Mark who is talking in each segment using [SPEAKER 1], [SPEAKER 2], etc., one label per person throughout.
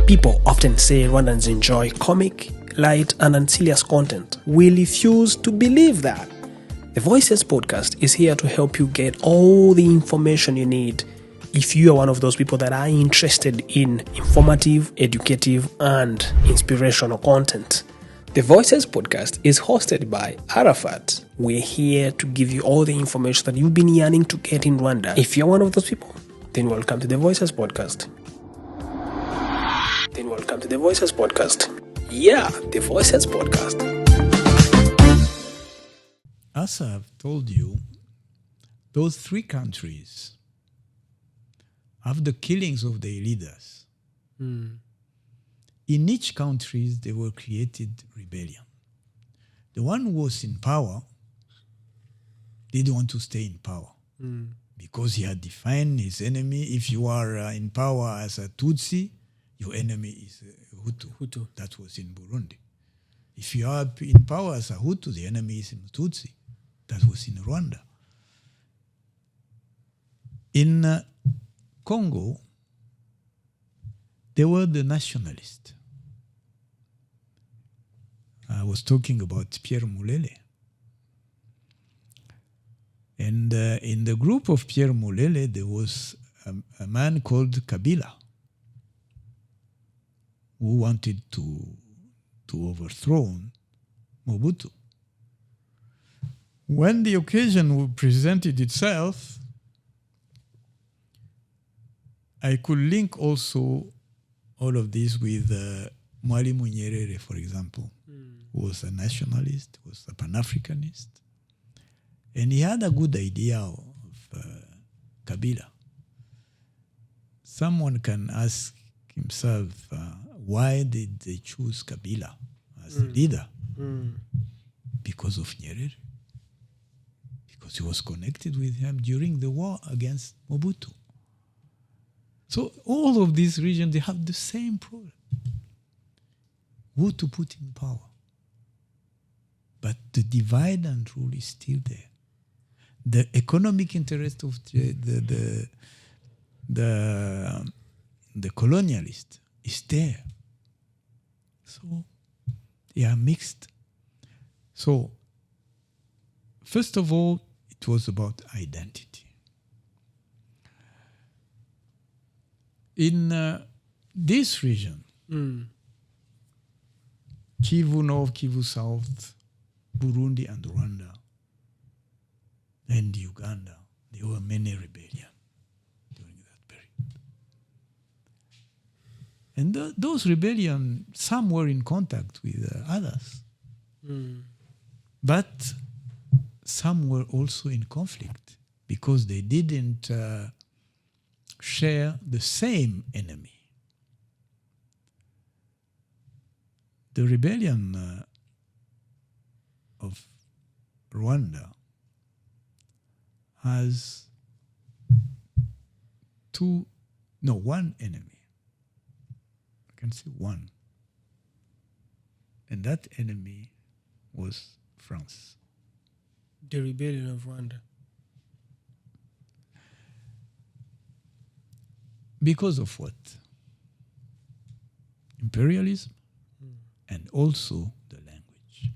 [SPEAKER 1] People often say Rwandans enjoy comic, light, and unserious content. We refuse to believe that. The Voices podcast is here to help you get all the information you need if you are one of those people that are interested in informative, educative, and inspirational content. The Voices podcast is hosted by Arafat. We're here to give you all the information that you've been yearning to get in Rwanda. If you're one of those people, then welcome to the Voices podcast. Yeah, the Voices podcast.
[SPEAKER 2] As I've told you, those three countries, after the killings of their leaders, in each country they were created rebellion. The one who was in power didn't want to stay in power because he had defined his enemy. If you are in power as a Tutsi, your enemy is Hutu. That was in Burundi. If you are in power as a Hutu, the enemy is Tutsi. That was in Rwanda. In Congo, they were the nationalists. I was talking about Pierre Mulele. And in the group of Pierre Mulele, there was a man called Kabila, who wanted to overthrow Mobutu. When the occasion presented itself, I could link also all of this with Mwalimu Nyerere, for example, who was a nationalist, was a Pan-Africanist. And he had a good idea of Kabila. Someone can ask himself, why did they choose Kabila as a leader? Because of Nyerere. Because he was connected with him during the war against Mobutu. So all of these regions, they have the same problem. Who to put in power? But the divide and rule is still there. The economic interest of the colonialist is there. So they are mixed. So first of all, it was about identity. In this region, Kivu North, Kivu South, Burundi and Rwanda, and Uganda, there were many rebellions during that period. And those rebellions, some were in contact with others. But some were also in conflict because they didn't share the same enemy. The rebellion of Rwanda has one enemy. I can say one. And that enemy was France.
[SPEAKER 1] The rebellion of Rwanda.
[SPEAKER 2] Because of what? Imperialism and also the language.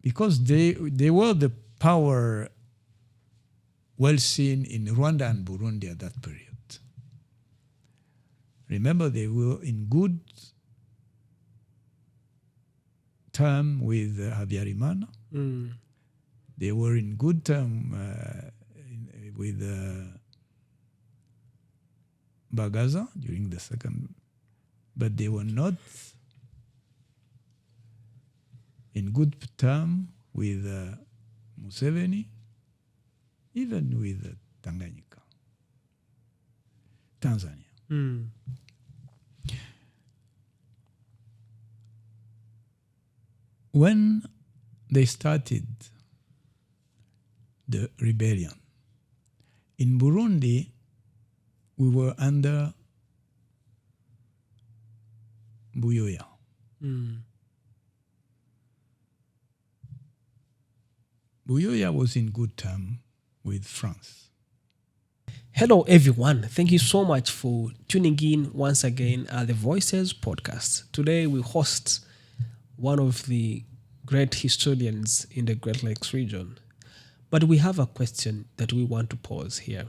[SPEAKER 2] Because they were the power well seen in Rwanda and Burundi at that period. Remember, they were in good term with Habyarimana. They were in good term with Bagaza during the second, but they were not in good term with Museveni, even with Tanzania. When they started the rebellion, in Burundi, we were under Buyoya. Buyoya was in good term with France.
[SPEAKER 1] Hello, everyone. Thank you so much for tuning in once again at the Voices podcast. Today, we host one of the great historians in the Great Lakes region. But we have a question that we want to pose here.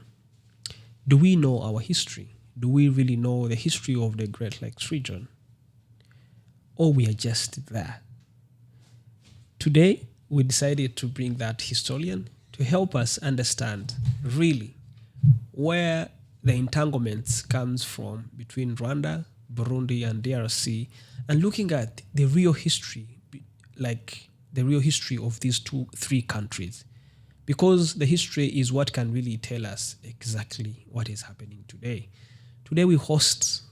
[SPEAKER 1] Do we know our history? Do we really know the history of the Great Lakes region? Or we are just there? Today, we decided to bring that historian to help us understand really where the entanglements comes from between Rwanda, Burundi, and DRC, and looking at the real history, like the real history of these three countries. Because the history is what can really tell us exactly what is happening today. Today we host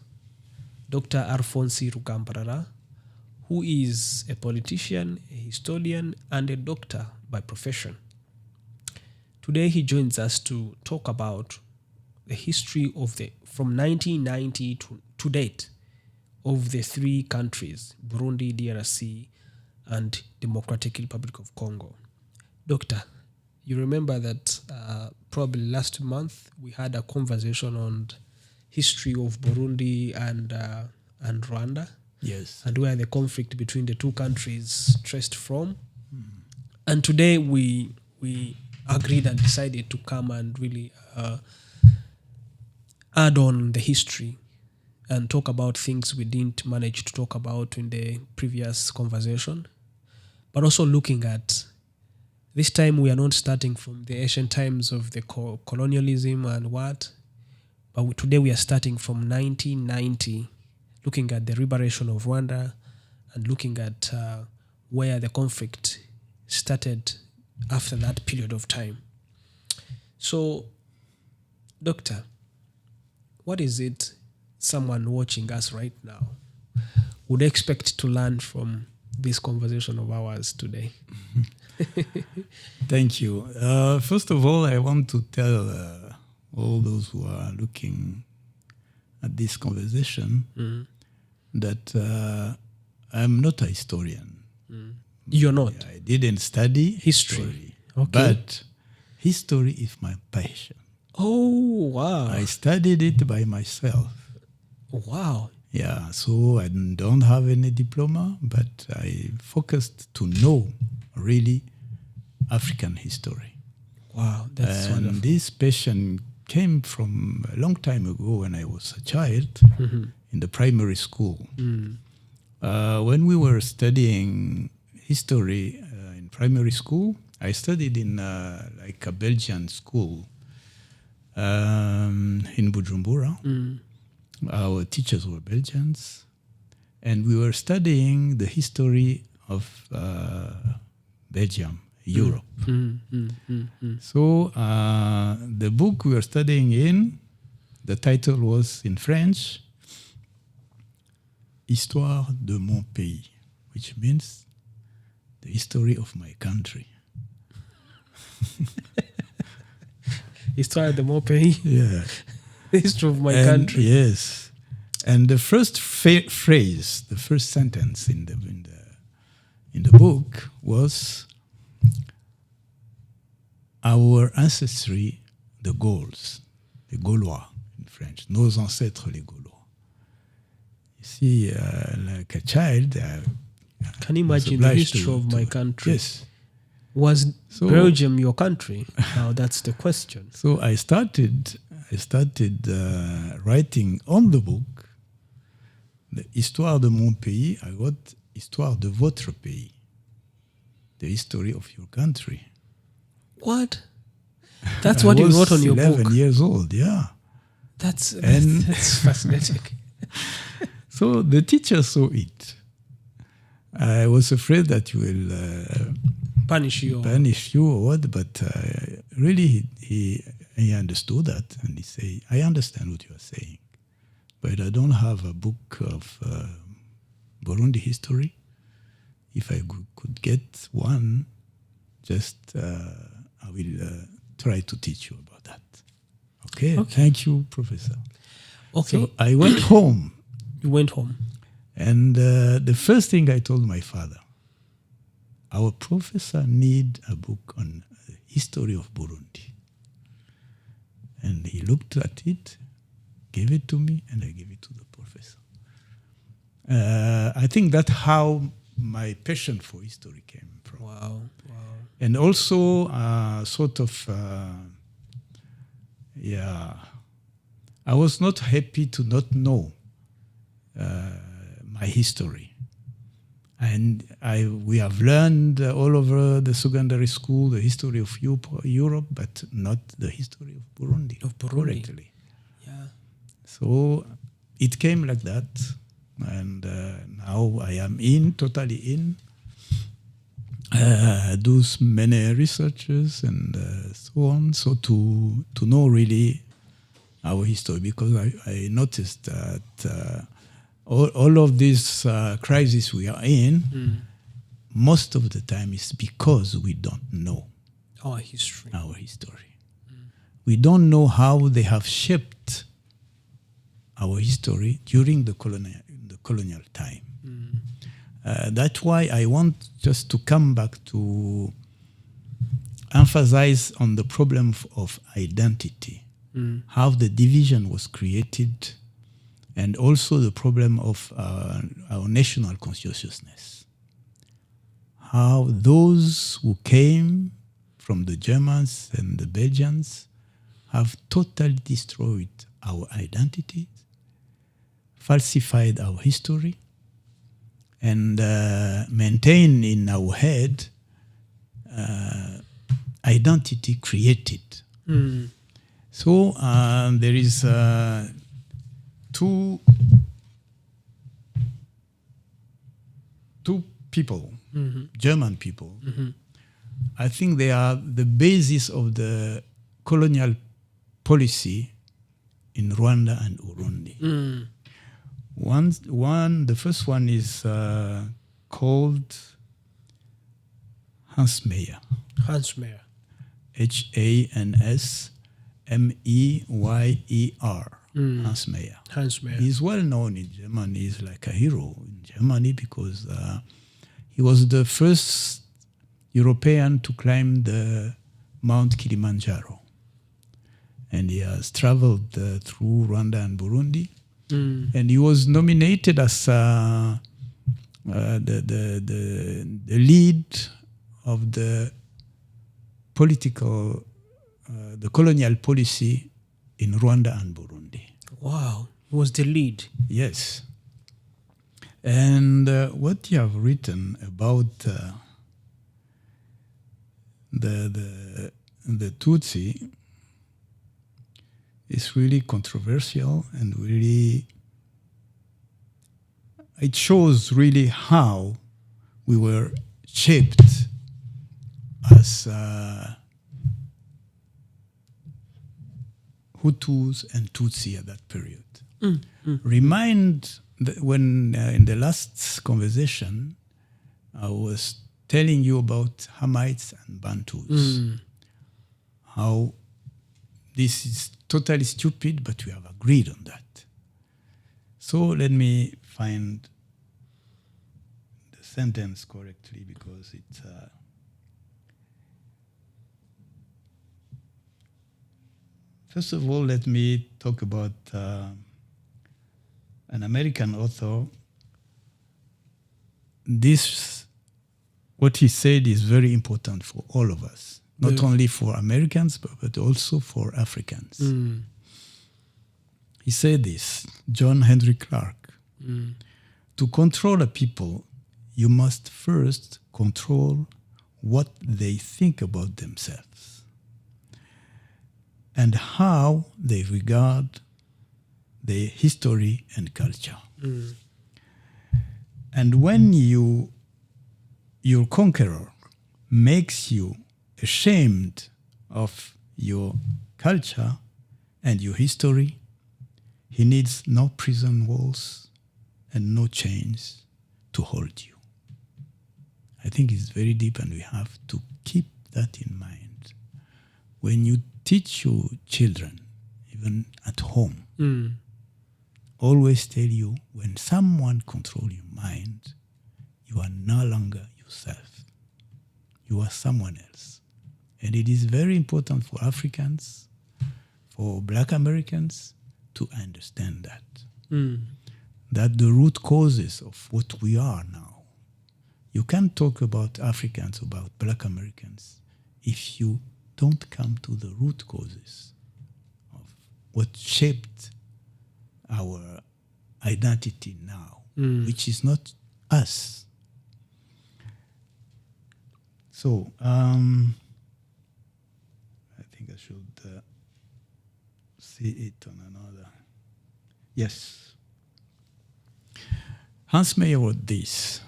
[SPEAKER 1] Dr. Alphonse Rugambarara, who is a politician, a historian, and a doctor by profession. Today he joins us to talk about the history of from 1990 to date of the three countries, Burundi, DRC, and Democratic Republic of Congo. Doctor, you remember that probably last month we had a conversation on history of Burundi and Rwanda.
[SPEAKER 2] Yes.
[SPEAKER 1] And where the conflict between the two countries traced from. And today we agreed and decided to come and really add on the history and talk about things we didn't manage to talk about in the previous conversation. But also looking at, this time we are not starting from the ancient times of the colonialism and what, but today we are starting from 1990, looking at the liberation of Rwanda and looking at where the conflict started after that period of time. So, Doctor, what is it someone watching us right now would expect to learn from this conversation of ours today?
[SPEAKER 2] Thank you. First of all, I want to tell all those who are looking at this conversation that I'm not a historian.
[SPEAKER 1] You're not?
[SPEAKER 2] I didn't study
[SPEAKER 1] history. Okay.
[SPEAKER 2] But history is my passion.
[SPEAKER 1] Oh, wow.
[SPEAKER 2] I studied it by myself.
[SPEAKER 1] Wow.
[SPEAKER 2] Yeah, so I don't have any diploma, but I focused to know really African history.
[SPEAKER 1] Wow, that's
[SPEAKER 2] and
[SPEAKER 1] wonderful.
[SPEAKER 2] This passion came from a long time ago when I was a child in the primary school. When we were studying history in primary school, I studied in like a Belgian school in Bujumbura. Our teachers were Belgians, and we were studying the history of Belgium, Europe. So the book we were studying in, the title was in French, Histoire de mon pays, which means the history of my country.
[SPEAKER 1] Histoire de mon pays.
[SPEAKER 2] Yeah.
[SPEAKER 1] The history of my country.
[SPEAKER 2] Yes. And the first phrase, the first sentence in the book was our ancestry, the Gauls, les Gaulois in French, nos ancêtres les Gaulois. You see, like a child,
[SPEAKER 1] can you imagine the history of my country?
[SPEAKER 2] Yes.
[SPEAKER 1] Was Belgium your country? Now that's the question.
[SPEAKER 2] So I started writing on the book the Histoire de mon pays. I wrote Histoire de votre pays, the history of your country.
[SPEAKER 1] What? That's what you wrote on your book.
[SPEAKER 2] 11 years old, yeah.
[SPEAKER 1] That's fascinating.
[SPEAKER 2] So the teacher saw it. I was afraid that you will
[SPEAKER 1] punish you
[SPEAKER 2] or what, but really he understood that, and he said, I understand what you are saying, but I don't have a book of Burundi history. If I could get one, just I will try to teach you about that. Okay. Thank you, Professor.
[SPEAKER 1] Okay.
[SPEAKER 2] So I went home.
[SPEAKER 1] You went home.
[SPEAKER 2] And the first thing I told my father, our professor need a book on the history of Burundi. And he looked at it, gave it to me, and I gave it to the professor. I think that's how my passion for history came from.
[SPEAKER 1] Wow.
[SPEAKER 2] And also I was not happy to not know my history. And we have learned all over the secondary school the history of Europe, but not the history of Burundi. Correctly.
[SPEAKER 1] Yeah.
[SPEAKER 2] So it came like that. And now I am totally in. Do many researches and so on, so to know really our history, because I noticed that all of these crises we are in, most of the time is because we don't know
[SPEAKER 1] our history.
[SPEAKER 2] We don't know how they have shaped our history during the colonial time. That's why I want just to come back to emphasize on the problem of identity, how the division was created, and also the problem of our national consciousness, how those who came from the Germans and the Belgians have totally destroyed our identity, falsified our history, and maintain in our head identity created. So there is two people, German people. I think they are the basis of the colonial policy in Rwanda and Burundi. The first one is called Hans Meyer.
[SPEAKER 1] Hansmeyer.
[SPEAKER 2] Hansmeyer. Hans Meyer.
[SPEAKER 1] Hansmeyer.
[SPEAKER 2] He's well known in Germany. He's like a hero in Germany because he was the first European to climb the Mount Kilimanjaro. And he has traveled through Rwanda and Burundi. And he was nominated as the lead of the the colonial policy in Rwanda and Burundi.
[SPEAKER 1] Wow, he was the lead.
[SPEAKER 2] Yes. And what you have written about the Tutsi is really controversial and really, it shows really how we were shaped as Hutus and Tutsi at that period. Remind that when in the last conversation, I was telling you about Hamites and Bantus, how this is totally stupid, but we have agreed on that. So let me find the sentence correctly because it's first of all, let me talk about an American author. What he said is very important for all of us. Not only for Americans, but also for Africans. He said this, John Henry Clark, to control a people, you must first control what they think about themselves and how they regard their history and culture. And when your conqueror makes you ashamed of your culture and your history, he needs no prison walls and no chains to hold you. I think it's very deep and we have to keep that in mind. When you teach your children, even at home, always tell you when someone controls your mind, you are no longer yourself. You are someone else. And it is very important for Africans, for Black Americans to understand that the root causes of what we are now. You can't talk about Africans, about Black Americans, if you don't come to the root causes of what shaped our identity now, which is not us. So, I think I should see it on another. Yes. Hans Meyer wrote this,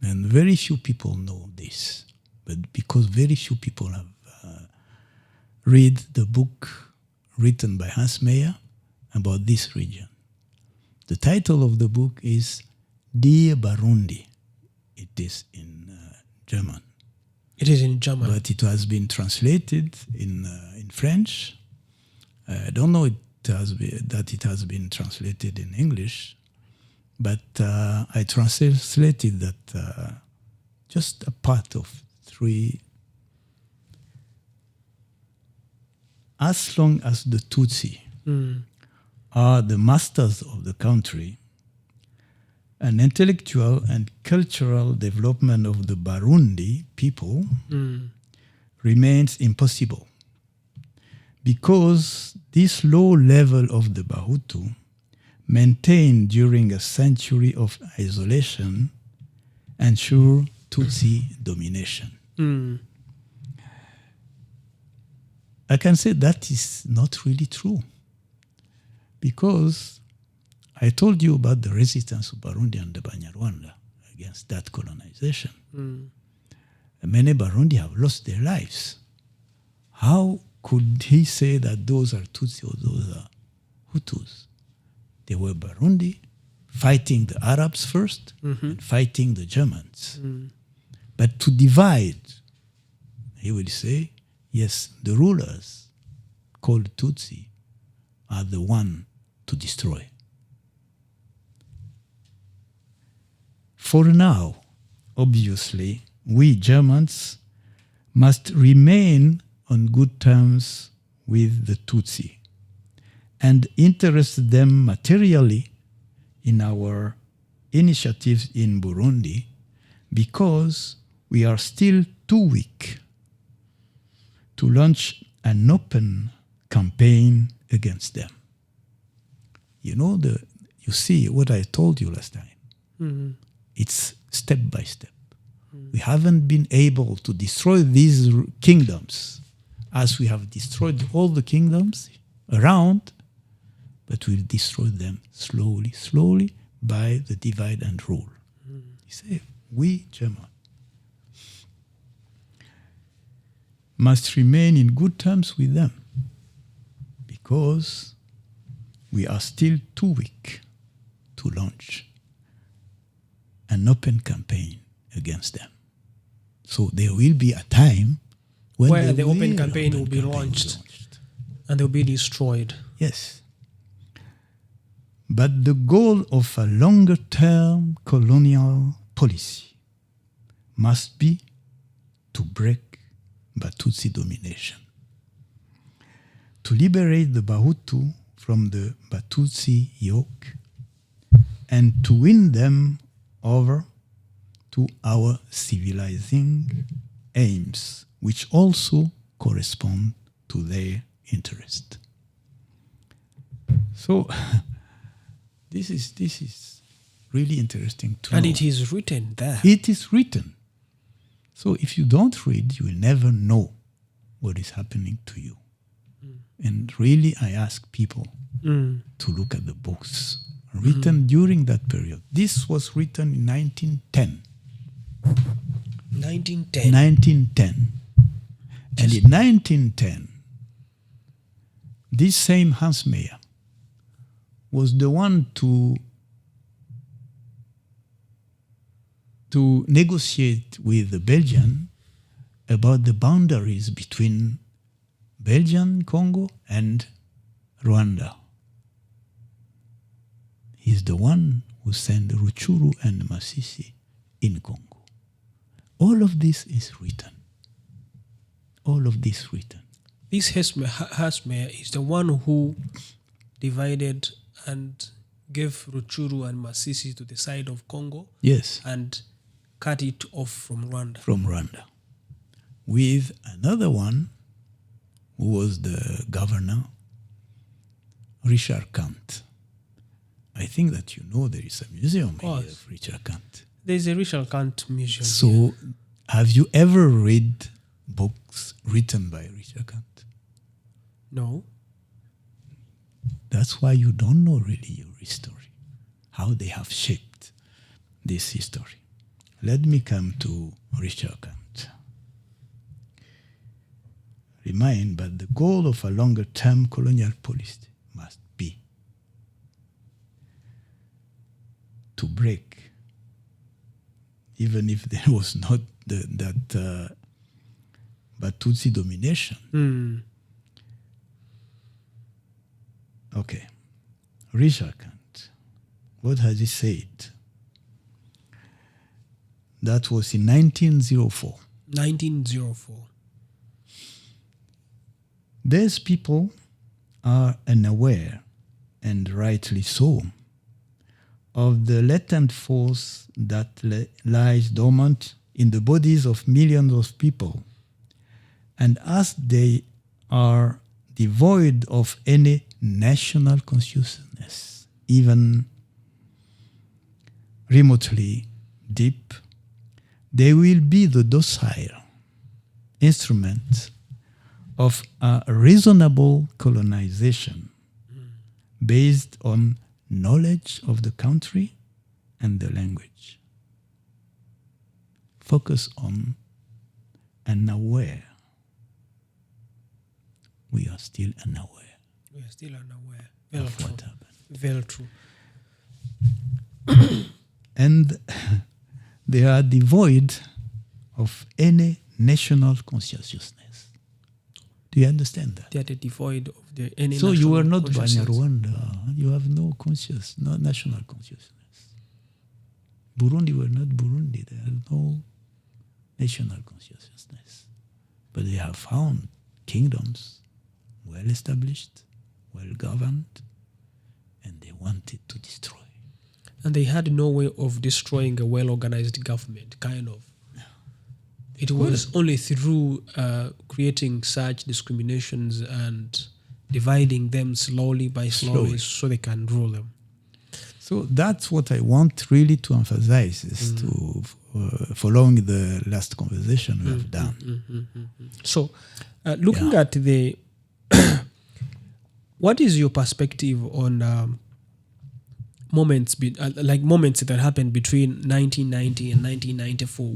[SPEAKER 2] and very few people know this, but because very few people have read the book written by Hans Meyer about this region. The title of the book is Die Burundi. It is in German.
[SPEAKER 1] It is in German.
[SPEAKER 2] But it has been translated in French. I don't know that it has been translated in English, but I translated that just a part of 3. As long as the Tutsi are the masters of the country, an intellectual and cultural development of the Burundi people remains impossible, because this low level of the Bahutu, maintained during a century of isolation, ensure Tutsi domination. I can say that is not really true, because I told you about the resistance of Burundi and the Banyarwanda against that colonization. Many Burundi have lost their lives. How could he say that those are Tutsi or those are Hutus? They were Burundi fighting the Arabs first and fighting the Germans. But to divide, he will say, yes, the rulers called Tutsi are the one to destroy. For now, obviously, we Germans must remain on good terms with the Tutsi and interest them materially in our initiatives in Burundi, because we are still too weak to launch an open campaign against them. You see what I told you last time. It's step by step. We haven't been able to destroy these kingdoms as we have destroyed all the kingdoms around, but we'll destroy them slowly by the divide and rule. You say, we German must remain in good terms with them, because we are still too weak to launch an open campaign against them. So there will be a time when
[SPEAKER 1] the open campaign will be launched and they'll be destroyed.
[SPEAKER 2] Yes. But the goal of a longer-term colonial policy must be to break Batutsi domination, to liberate the Bahutu from the Batutsi yoke, and to win them over to our civilizing aims, which also correspond to their interest. So this is really interesting to know.
[SPEAKER 1] And it is written there.
[SPEAKER 2] It is written. So if you don't read, you will never know what is happening to you. And really, I ask people to look at the books written during that period. This was written in 1910.
[SPEAKER 1] 1910.
[SPEAKER 2] 1910. And in 1910, this same Hans Meyer was the one to negotiate with the Belgian about the boundaries between Belgian Congo and Rwanda. He's the one who sent Ruchuru and Masisi in Congo. All of this is written. All of this written.
[SPEAKER 1] This Hasme is the one who divided and gave Ruchuru and Masisi to the side of Congo.
[SPEAKER 2] Yes.
[SPEAKER 1] And cut it off from Rwanda.
[SPEAKER 2] From Rwanda. With another one who was the governor, Richard Kant. I think that you know there is a museum here of Richard Kant.
[SPEAKER 1] There's a Richard Kant museum.
[SPEAKER 2] So,
[SPEAKER 1] here.
[SPEAKER 2] Have you ever read books written by Richard Kant?
[SPEAKER 1] No.
[SPEAKER 2] That's why you don't know really your history, how they have shaped this history. Let me come to Richard Kant. Remind, but the goal of a longer-term colonial policy must be to break, even if there was not that Tutsi domination. Okay. Richard Kant, what has he said? That was in 1904.
[SPEAKER 1] 1904.
[SPEAKER 2] These people are unaware, and rightly so, of the latent force that lies dormant in the bodies of millions of people. And as they are devoid of any national consciousness, even remotely deep, they will be the docile instrument of a reasonable colonization based on knowledge of the country and the language. Focus on unaware. We are still unaware.
[SPEAKER 1] We are still unaware. Very
[SPEAKER 2] of
[SPEAKER 1] true.
[SPEAKER 2] what happened.
[SPEAKER 1] Very true.
[SPEAKER 2] And they are devoid of any national consciousness. Do you understand that?
[SPEAKER 1] They are devoid of any
[SPEAKER 2] So you are not
[SPEAKER 1] consciousness.
[SPEAKER 2] Rwanda. You have no national consciousness. Burundi were not Burundi. They have no national consciousness. But they have found kingdoms well established, well governed, and they wanted to destroy.
[SPEAKER 1] And they had no way of destroying a well-organized government, kind of. It was only through creating such discriminations and dividing them slowly by slowly so they can rule them.
[SPEAKER 2] So that's what I want really to emphasize is to following the last conversation we have done.
[SPEAKER 1] So looking at the what is your perspective on moments that happened between 1990 and 1994?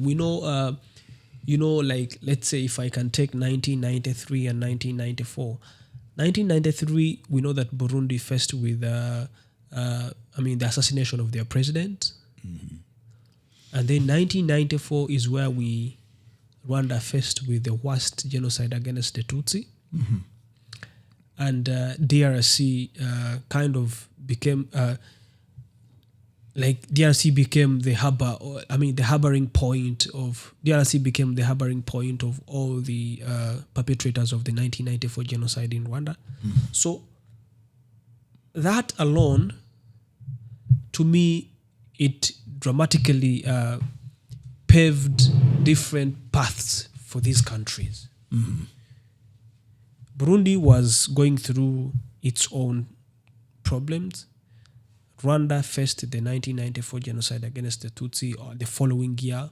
[SPEAKER 1] We know like, let's say if I can take 1993 and 1994. 1993, we know that Burundi faced with the assassination of their president. And then 1994 is where Rwanda faced with the worst genocide against the Tutsi. And DRC kind of became DRC became the harbor, the harboring point of DRC became the harboring point of all the perpetrators of the 1994 genocide in Rwanda. So that alone, to me, it dramatically paved different paths for these countries. Burundi was going through its own problems. Rwanda faced the 1994 genocide against the Tutsi the following year.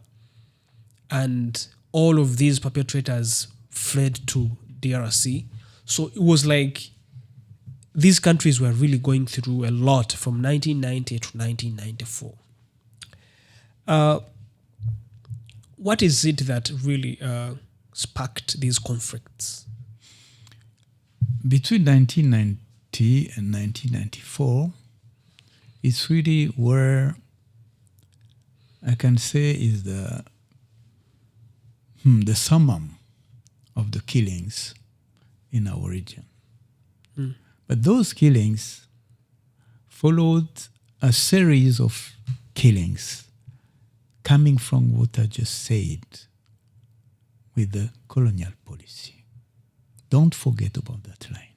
[SPEAKER 1] And all of these perpetrators fled to DRC. So it was like these countries were really going through a lot from 1990 to 1994. What is it that really sparked these conflicts?
[SPEAKER 2] Between 1990 and 1994, it's really where I can say is the summum of the killings in our region. But those killings followed a series of killings coming from what I just said with the colonial policy. Don't forget about that line.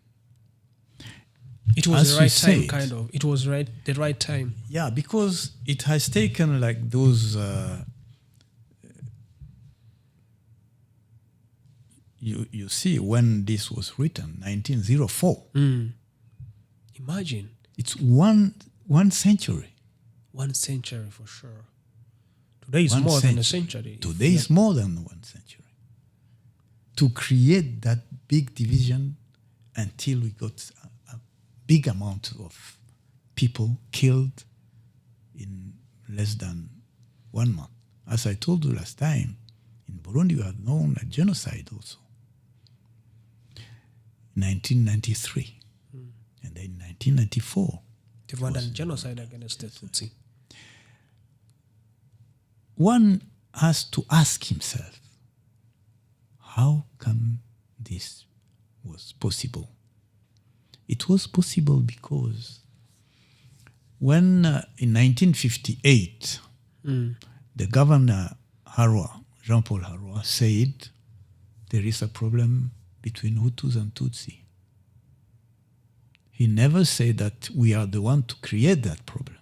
[SPEAKER 1] It was
[SPEAKER 2] As
[SPEAKER 1] the
[SPEAKER 2] you
[SPEAKER 1] right time,
[SPEAKER 2] said,
[SPEAKER 1] kind of. It was the right time.
[SPEAKER 2] Yeah, because it has taken like those. You see, when this was written, 1904.
[SPEAKER 1] Imagine.
[SPEAKER 2] It's one century.
[SPEAKER 1] 1 century for sure. Today is
[SPEAKER 2] One
[SPEAKER 1] more than a
[SPEAKER 2] century.
[SPEAKER 1] century.
[SPEAKER 2] Today is more than 1 century. To create that big division until we got a big amount of people killed in less than 1 month. As I told you last time, in Burundi we had known a genocide also. 1993. And then in 1994.
[SPEAKER 1] The Rwandan genocide against the Tutsi.
[SPEAKER 2] One has to ask himself, how come this was possible? It was possible because when in 1958, the governor Jean-Paul Harwa said there is a problem between Hutus and Tutsi. He never said that we are the one to create that problem.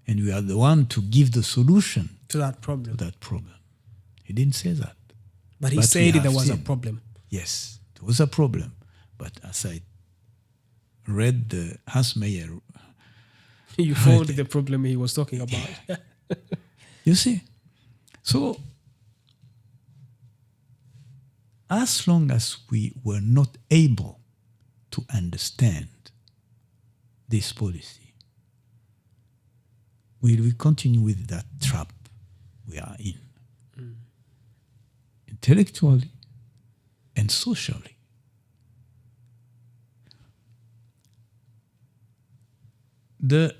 [SPEAKER 2] And we are the one to give the solution
[SPEAKER 1] to that problem.
[SPEAKER 2] He didn't say that.
[SPEAKER 1] But he said there was a problem.
[SPEAKER 2] Yes, there was a problem. But as I read the Hans Meyer...
[SPEAKER 1] You found the problem he was talking about.
[SPEAKER 2] You see? So, as long as we were not able to understand this policy, will we continue with that trap we are in? Intellectually and socially. The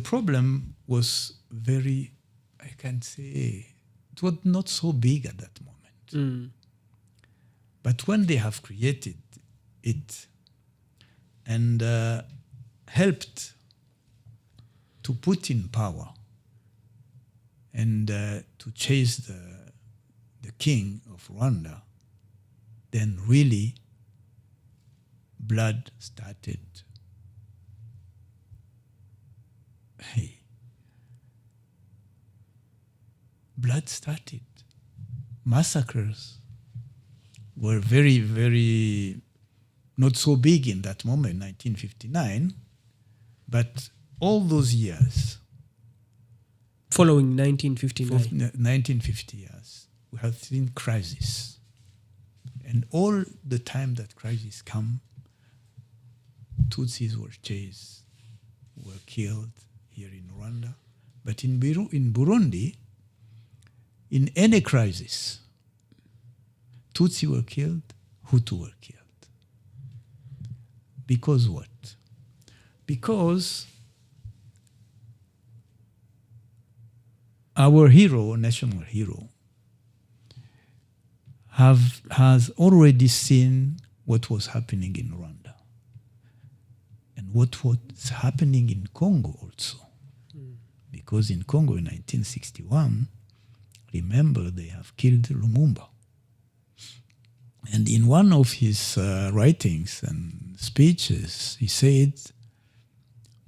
[SPEAKER 2] problem was very, I can say, it was not so big at that moment. But when they have created it and helped to put in power and to chase the king of Rwanda, then really blood started. Blood started. Massacres were very, very not so big in that moment, 1959, but all those years,
[SPEAKER 1] following 1959,
[SPEAKER 2] 1950 years, we have seen crises. And all the time that crises come, Tutsis were chased, were killed here in Rwanda. But in Burundi, in any crisis, Tutsi were killed, Hutu were killed. Because what? Because our hero, national hero, has already seen what was happening in Rwanda and what was happening in Congo also. Because in Congo in 1961, remember, they have killed Lumumba. And in one of his writings and speeches, he said,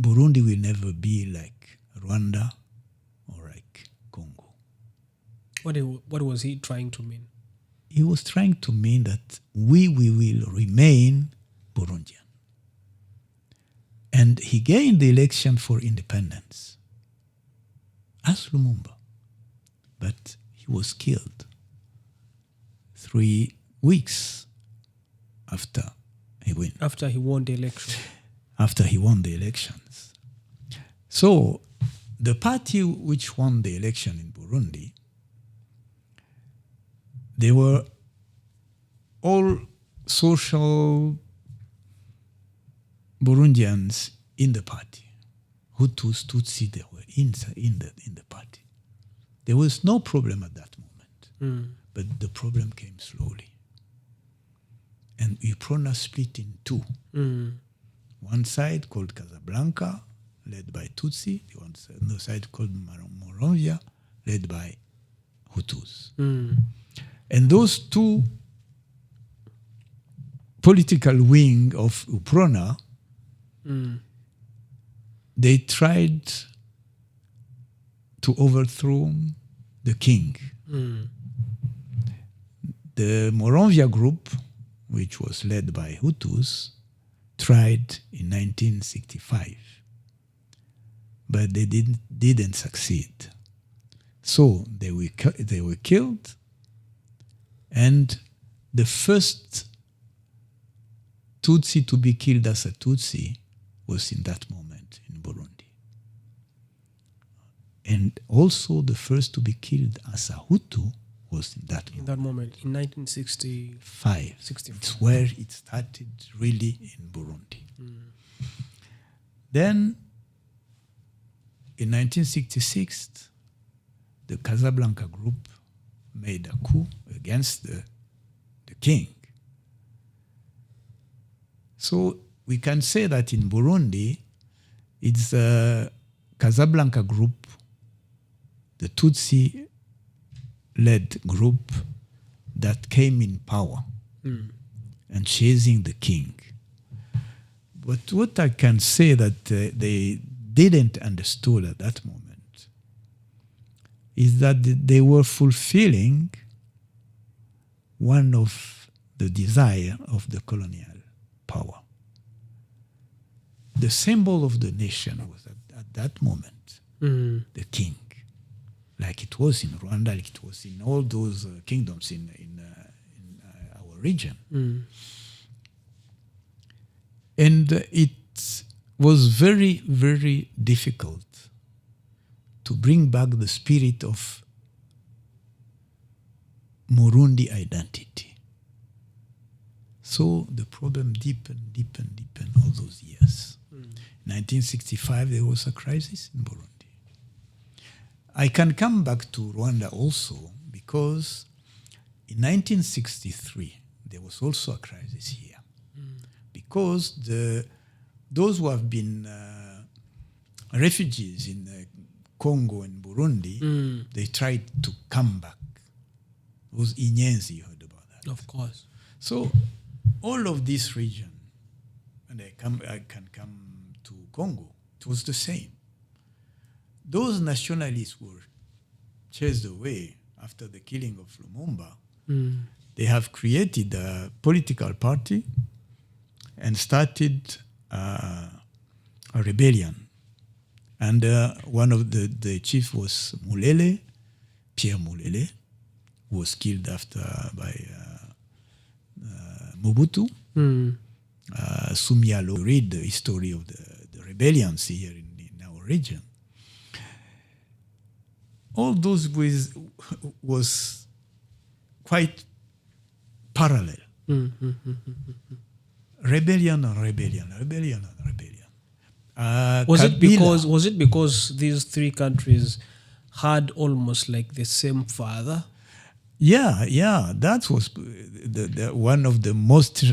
[SPEAKER 2] Burundi will never be like Rwanda or like Congo.
[SPEAKER 1] What was he trying to mean?
[SPEAKER 2] He was trying to mean that we will remain Burundian. And he gained the election for independence as Lumumba. But he was killed 3 weeks after he won.
[SPEAKER 1] After he won the election.
[SPEAKER 2] After he won the elections. So the party which won the election in Burundi, they were all social Burundians in the party. Hutus, Tutsi, they were in the party. There was no problem at that moment. But the problem came slowly. And Uprona split in two. One side called Casablanca, led by Tutsi. The other side called Monrovia, led by Hutus. And those two political wing of UPRONA, they tried to overthrow the king. The Moronvia group, which was led by Hutus, tried in 1965, but they didn't succeed. So they were killed, and the first Tutsi to be killed as a Tutsi was in that moment in Burundi. And also the first to be killed as a Hutu was in that moment.
[SPEAKER 1] In that moment, in 1965.
[SPEAKER 2] 65. It's where it started really in Burundi. Then, in 1966, the Casablanca group made a coup against the king. So we can say that in Burundi, it's a Casablanca group, the Tutsi-led group that came in power and chasing the king. But what I can say that they didn't understood at that moment is that they were fulfilling one of the desire of the colonial power. The symbol of the nation was at that moment the king, like it was in Rwanda, like it was in all those kingdoms in our region. And it was very, very difficult to bring back the spirit of Murundi identity. So the problem deepened all those years. In 1965, there was a crisis in Burundi. I can come back to Rwanda also because in 1963, there was also a crisis here. Because those who have been refugees in Congo and Burundi, they tried to come back. It was Inyenzi, you heard about that.
[SPEAKER 1] Of course.
[SPEAKER 2] So all of this region, and I can come to Congo, it was the same. Those nationalists were chased away after the killing of Lumumba. They have created a political party and started a rebellion. And one of the chief was Mulele, Pierre Mulele, who was killed by Mobutu. Sumialo, read the history of the rebellions here in our region. All those was quite parallel. Rebellion on rebellion.
[SPEAKER 1] Was it because these three countries had almost like the same father?
[SPEAKER 2] Yeah. That was the one of the most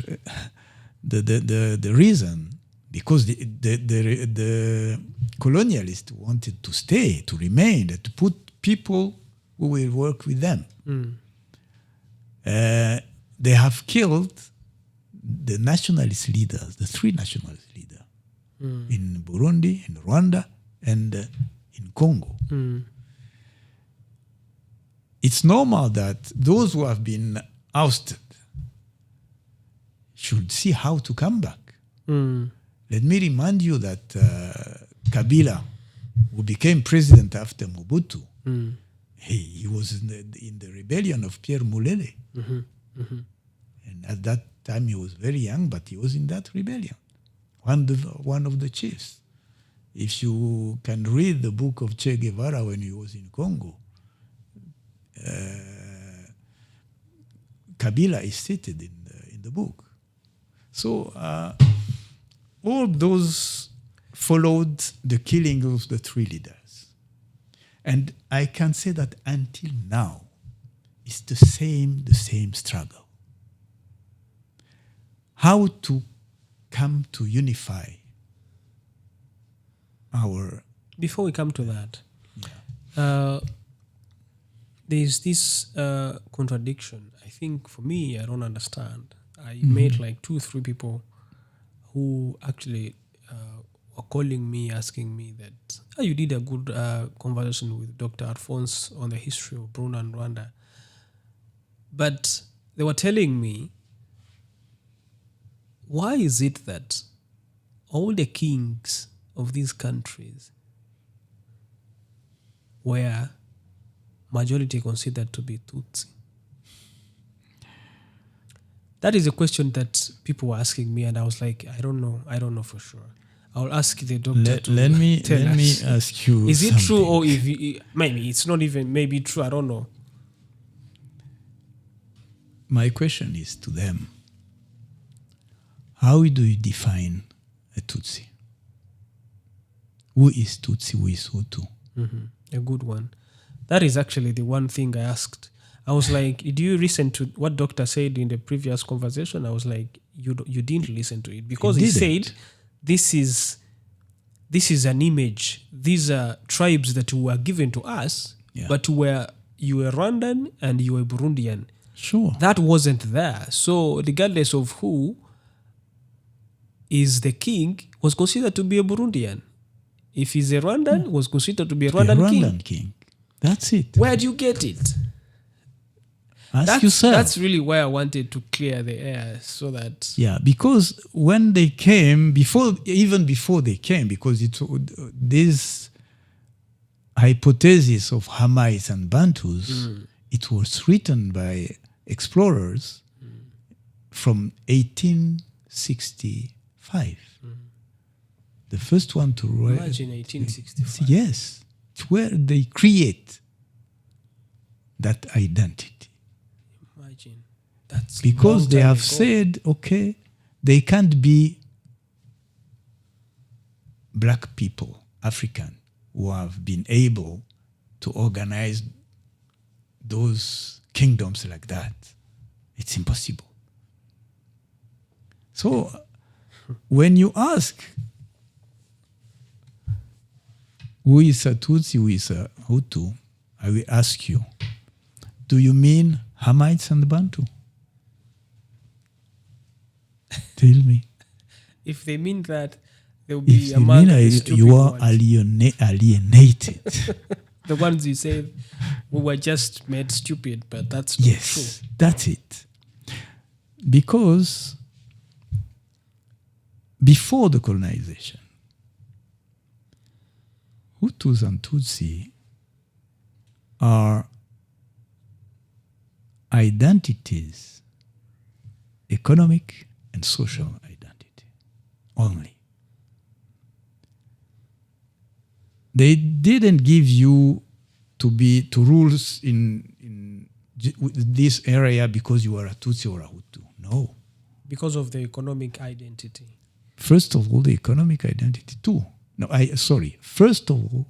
[SPEAKER 2] the reason, because the colonialists wanted to stay, to remain, to put people who will work with them. They have killed the nationalist leaders, the three nationalist leaders, in Burundi, in Rwanda, and in Congo. It's normal that those who have been ousted should see how to come back. Let me remind you that Kabila, who became president after Mobutu, he was in the rebellion of Pierre Mulele. And at that time he was very young, but he was in that rebellion, one of the chiefs. If you can read the book of Che Guevara when he was in Congo, Kabila is cited in the book. So all those followed the killing of the three leaders. And I can say that until now, it's the same struggle. How to come to unify our...
[SPEAKER 1] Before we come to that, there's this contradiction. I think for me, I don't understand. I met like 2-3 people who actually were calling me, asking me that, oh, you did a good conversation with Dr. Alphonse on the history of Burundi and Rwanda. But they were telling me, why is it that all the kings of these countries were majority considered to be Tutsi? That is a question that people were asking me, and I was like, I don't know for sure. I'll ask the doctor to
[SPEAKER 2] let me
[SPEAKER 1] tell us.
[SPEAKER 2] ask you,
[SPEAKER 1] is it
[SPEAKER 2] something.
[SPEAKER 1] true, or if maybe it's not even maybe true? I don't know.
[SPEAKER 2] My question is to them. How do you define a Tutsi? Who is Tutsi? Who is Hutu?
[SPEAKER 1] A good one. That is actually the one thing I asked. I was like, did you listen to what doctor said in the previous conversation? I was like, you didn't listen to it, because he said this is an image. These are tribes that were given to us, but you were Rwandan and you were Burundian.
[SPEAKER 2] Sure.
[SPEAKER 1] That wasn't there. So regardless of who is the king, was considered to be a Burundian. If he's a Rwandan, was considered to be a Rwandan
[SPEAKER 2] king. That's it.
[SPEAKER 1] Where do you get it?
[SPEAKER 2] Ask yourself.
[SPEAKER 1] That's really why I wanted to clear the air, so that...
[SPEAKER 2] Yeah, because when they came, even before they came, because this hypothesis of Hamites and Bantus, it was written by explorers from 1865. The first one to write.
[SPEAKER 1] Imagine 1865.
[SPEAKER 2] Yes, it's where they create that identity.
[SPEAKER 1] Imagine. That's
[SPEAKER 2] because they have said, okay, they can't be black people, African, who have been able to organize those kingdoms like that. It's impossible. So when you ask who is a Tutsi, who is a Hutu, I will ask you, do you mean Hamites and Bantu? Tell me.
[SPEAKER 1] If they mean that, there will be among the stupid
[SPEAKER 2] you are
[SPEAKER 1] ones.
[SPEAKER 2] alienated.
[SPEAKER 1] The ones you say we were just made stupid, but that's not true.
[SPEAKER 2] Yes, that's it. Because before the colonization, Hutus and Tutsi are identities, economic and social identity only. They didn't give you to rules in this area because you are a Tutsi or a Hutu. No.
[SPEAKER 1] Because of the economic identity.
[SPEAKER 2] First of all, the economic identity too. First of all,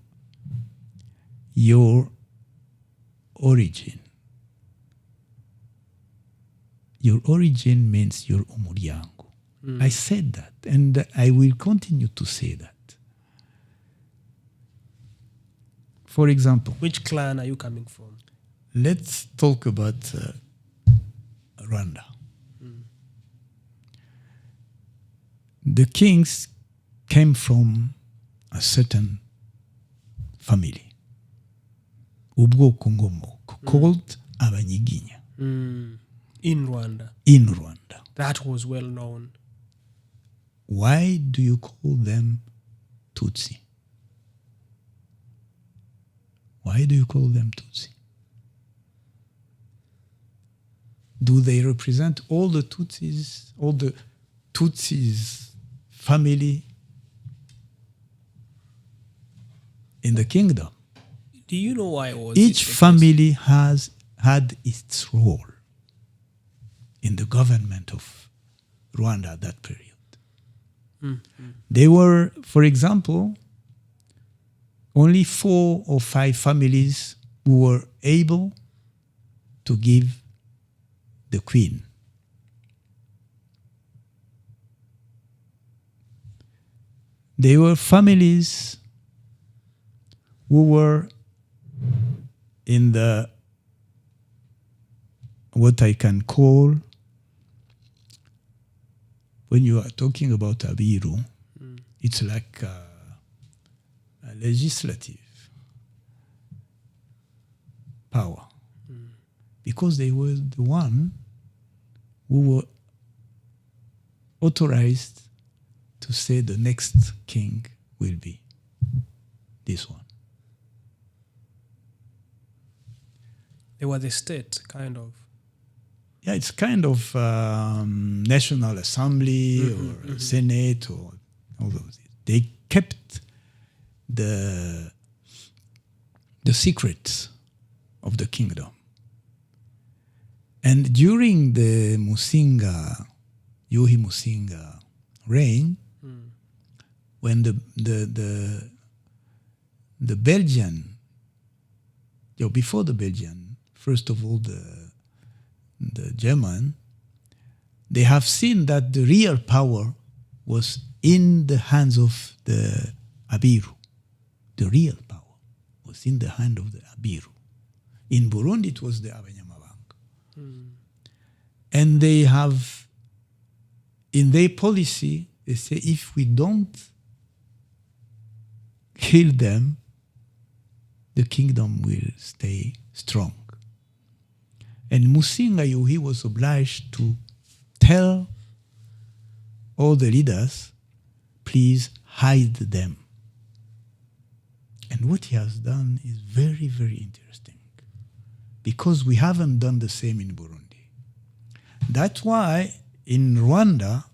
[SPEAKER 2] your origin. Your origin means your umuryango. I said that, and I will continue to say that. For example,
[SPEAKER 1] which clan are you coming from?
[SPEAKER 2] Let's talk about Rwanda. The kings came from a certain family, ubwoko ngomoko, called Abanyiginya.
[SPEAKER 1] In Rwanda.
[SPEAKER 2] In Rwanda.
[SPEAKER 1] That was well known.
[SPEAKER 2] Why do you call them Tutsi? Why do you call them Tutsi? Do they represent all the Tutsis family in the kingdom?
[SPEAKER 1] Do you know why?
[SPEAKER 2] Each family had its role in the government of Rwanda at that period. They were, for example, only 4 or 5 families who were able to give the queen. They were families who were in the what I can call, when you are talking about Abiru, it's like a legislative power. Because they were the one who were authorized to say the next king will be this one.
[SPEAKER 1] They were the state, kind of.
[SPEAKER 2] Yeah, it's kind of National Assembly or Senate or all those. They kept the secrets of the kingdom. And during the Yuhi Musinga reign, when the Belgian, before the Belgian, first of all the German, they have seen that the real power was in the hands of the Abiru. The real power was in the hand of the Abiru. In Burundi, it was the Abanyamabanga. And they have, in their policy, they say, if we don't kill them, the kingdom will stay strong. And Musinga Yuhi was obliged to tell all the leaders, please hide them. And what he has done is very, very interesting, because we haven't done the same in Burundi. That's why in Rwanda,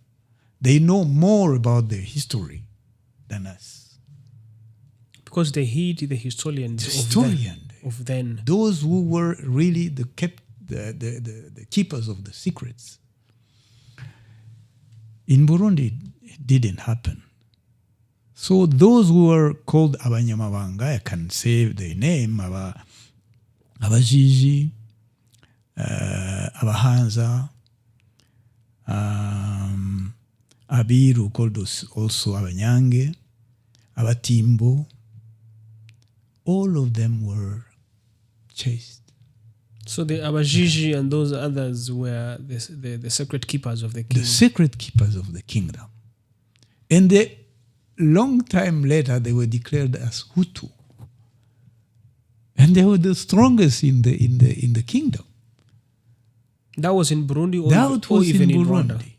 [SPEAKER 2] they know more about their history than us.
[SPEAKER 1] Because they hid the historians of then.
[SPEAKER 2] Those who were really the keepers of the secrets. In Burundi, it didn't happen. So those who were called Abanyamabanga, I can say their name, Abajiji, Abahanza, Abiru, called also Abanyange, Abatimbo, all of them were chased.
[SPEAKER 1] So the Abajiji and those others were the secret keepers of the kingdom.
[SPEAKER 2] The secret keepers of the kingdom. And long time later, they were declared as Hutu. And they were the strongest in the kingdom.
[SPEAKER 1] That was in Burundi
[SPEAKER 2] or
[SPEAKER 1] even in
[SPEAKER 2] Burundi.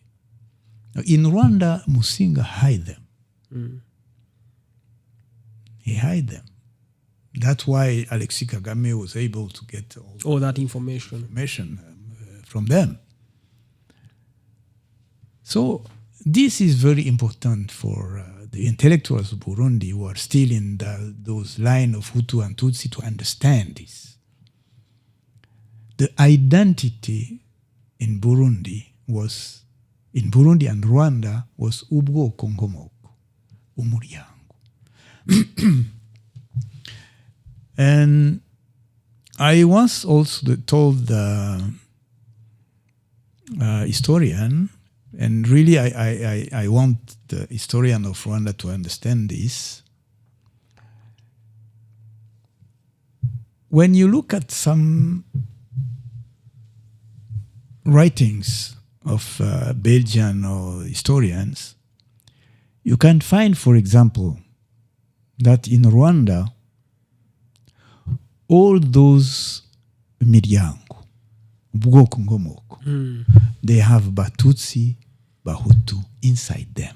[SPEAKER 1] Rwanda?
[SPEAKER 2] In Rwanda, Musinga hid them. He hid them. That's why Alexis Kagame was able to get
[SPEAKER 1] all that information
[SPEAKER 2] from them. So this is very important for the intellectuals of Burundi who are still in those line of Hutu and Tutsi to understand this. The identity in Burundi and Rwanda was ubwoko ngomoko, umuryango. And I once also told the historian, and really I want the historian of Rwanda to understand this. When you look at some writings of Belgian or historians, you can find, for example, that in Rwanda, all those miryango, ubwoko ngomoko, they have Batutsi, Bahutu inside them.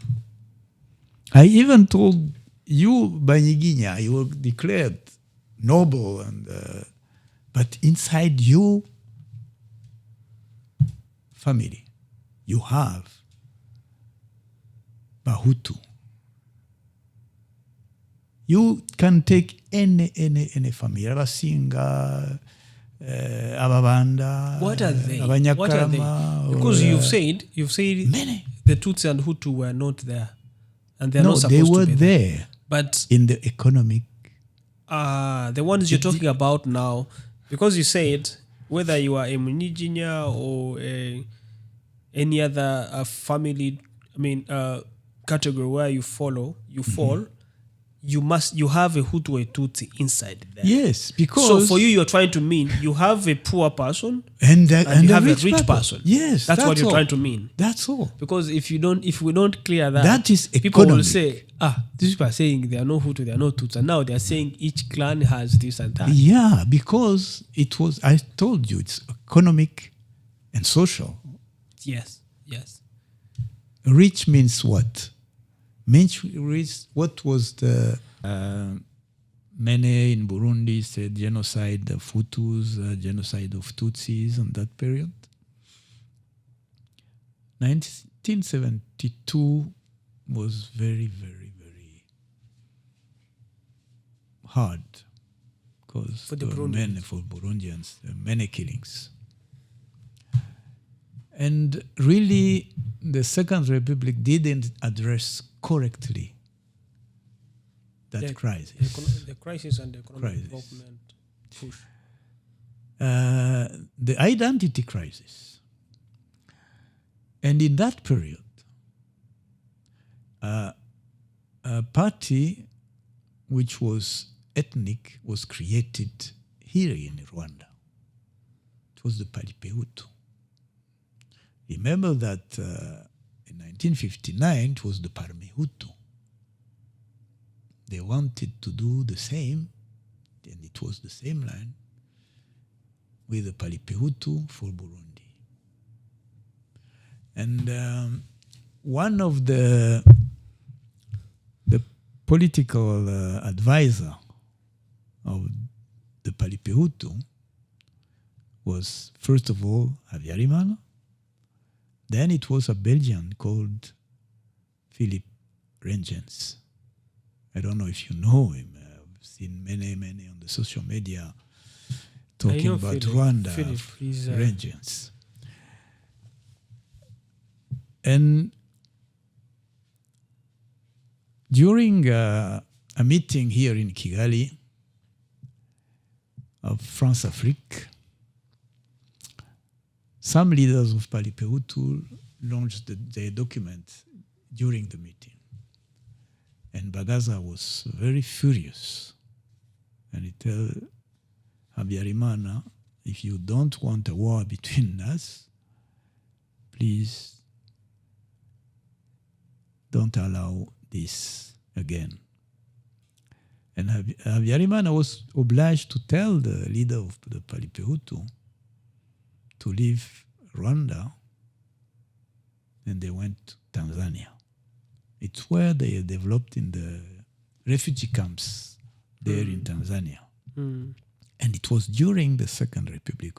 [SPEAKER 2] I even told you, Banyiginya, you were declared noble, but inside you family, you have Bahutu. You can take any family, Abasinga, Ababanda.
[SPEAKER 1] What are they?
[SPEAKER 2] Abanyakarama,
[SPEAKER 1] because you've said
[SPEAKER 2] many.
[SPEAKER 1] The Tutsi and Hutu were not there, and they're not supposed
[SPEAKER 2] they
[SPEAKER 1] to
[SPEAKER 2] were
[SPEAKER 1] be
[SPEAKER 2] there.
[SPEAKER 1] But
[SPEAKER 2] in the economic,
[SPEAKER 1] the ones you're talking about now, because you said whether you are a Munyiginya or any other family, category where you fall, you have a Hutu or a Tutsi inside there.
[SPEAKER 2] Yes, because
[SPEAKER 1] So for you're trying to mean you have a poor person
[SPEAKER 2] and
[SPEAKER 1] you have a rich
[SPEAKER 2] people.
[SPEAKER 1] person.
[SPEAKER 2] Yes,
[SPEAKER 1] that's what you're
[SPEAKER 2] all.
[SPEAKER 1] trying to mean.
[SPEAKER 2] That's all.
[SPEAKER 1] Because if we don't clear
[SPEAKER 2] That is
[SPEAKER 1] people will
[SPEAKER 2] economic.
[SPEAKER 1] say, these people are saying there are no Hutu, there are no Tutsi. And now they are saying each clan has this and that.
[SPEAKER 2] Yeah, because I told you, it's economic and social.
[SPEAKER 1] Yes.
[SPEAKER 2] Rich means what? What was the Mene in Burundi said genocide of Hutus, genocide of Tutsis in that period. 1972 was very, very, very hard because
[SPEAKER 1] For the
[SPEAKER 2] Burundians, many killings. And really, the Second Republic didn't address correctly that crisis.
[SPEAKER 1] The crisis and the economic development push.
[SPEAKER 2] The identity crisis. And in that period, a party which was ethnic was created here in Rwanda. It was the Palipehutu. Remember that in 1959, it was the Parmehutu. They wanted to do the same, and it was the same line with the Palipehutu for Burundi. And one of the political advisor of the Palipehutu was, first of all, Habyarimana. Then it was a Belgian called Philip Rengens. I don't know if you know him. I've seen many on the social media talking about Rwanda, Rengens. And during a meeting here in Kigali of France Afrique, some leaders of Palipehutu launched their document during the meeting. And Bagaza was very furious. And he told Habyarimana, if you don't want a war between us, please don't allow this again. And Habyarimana was obliged to tell the leader of the Palipehutu to leave Rwanda, and they went to Tanzania. It's where they developed in the refugee camps there in Tanzania. And it was during the Second Republic,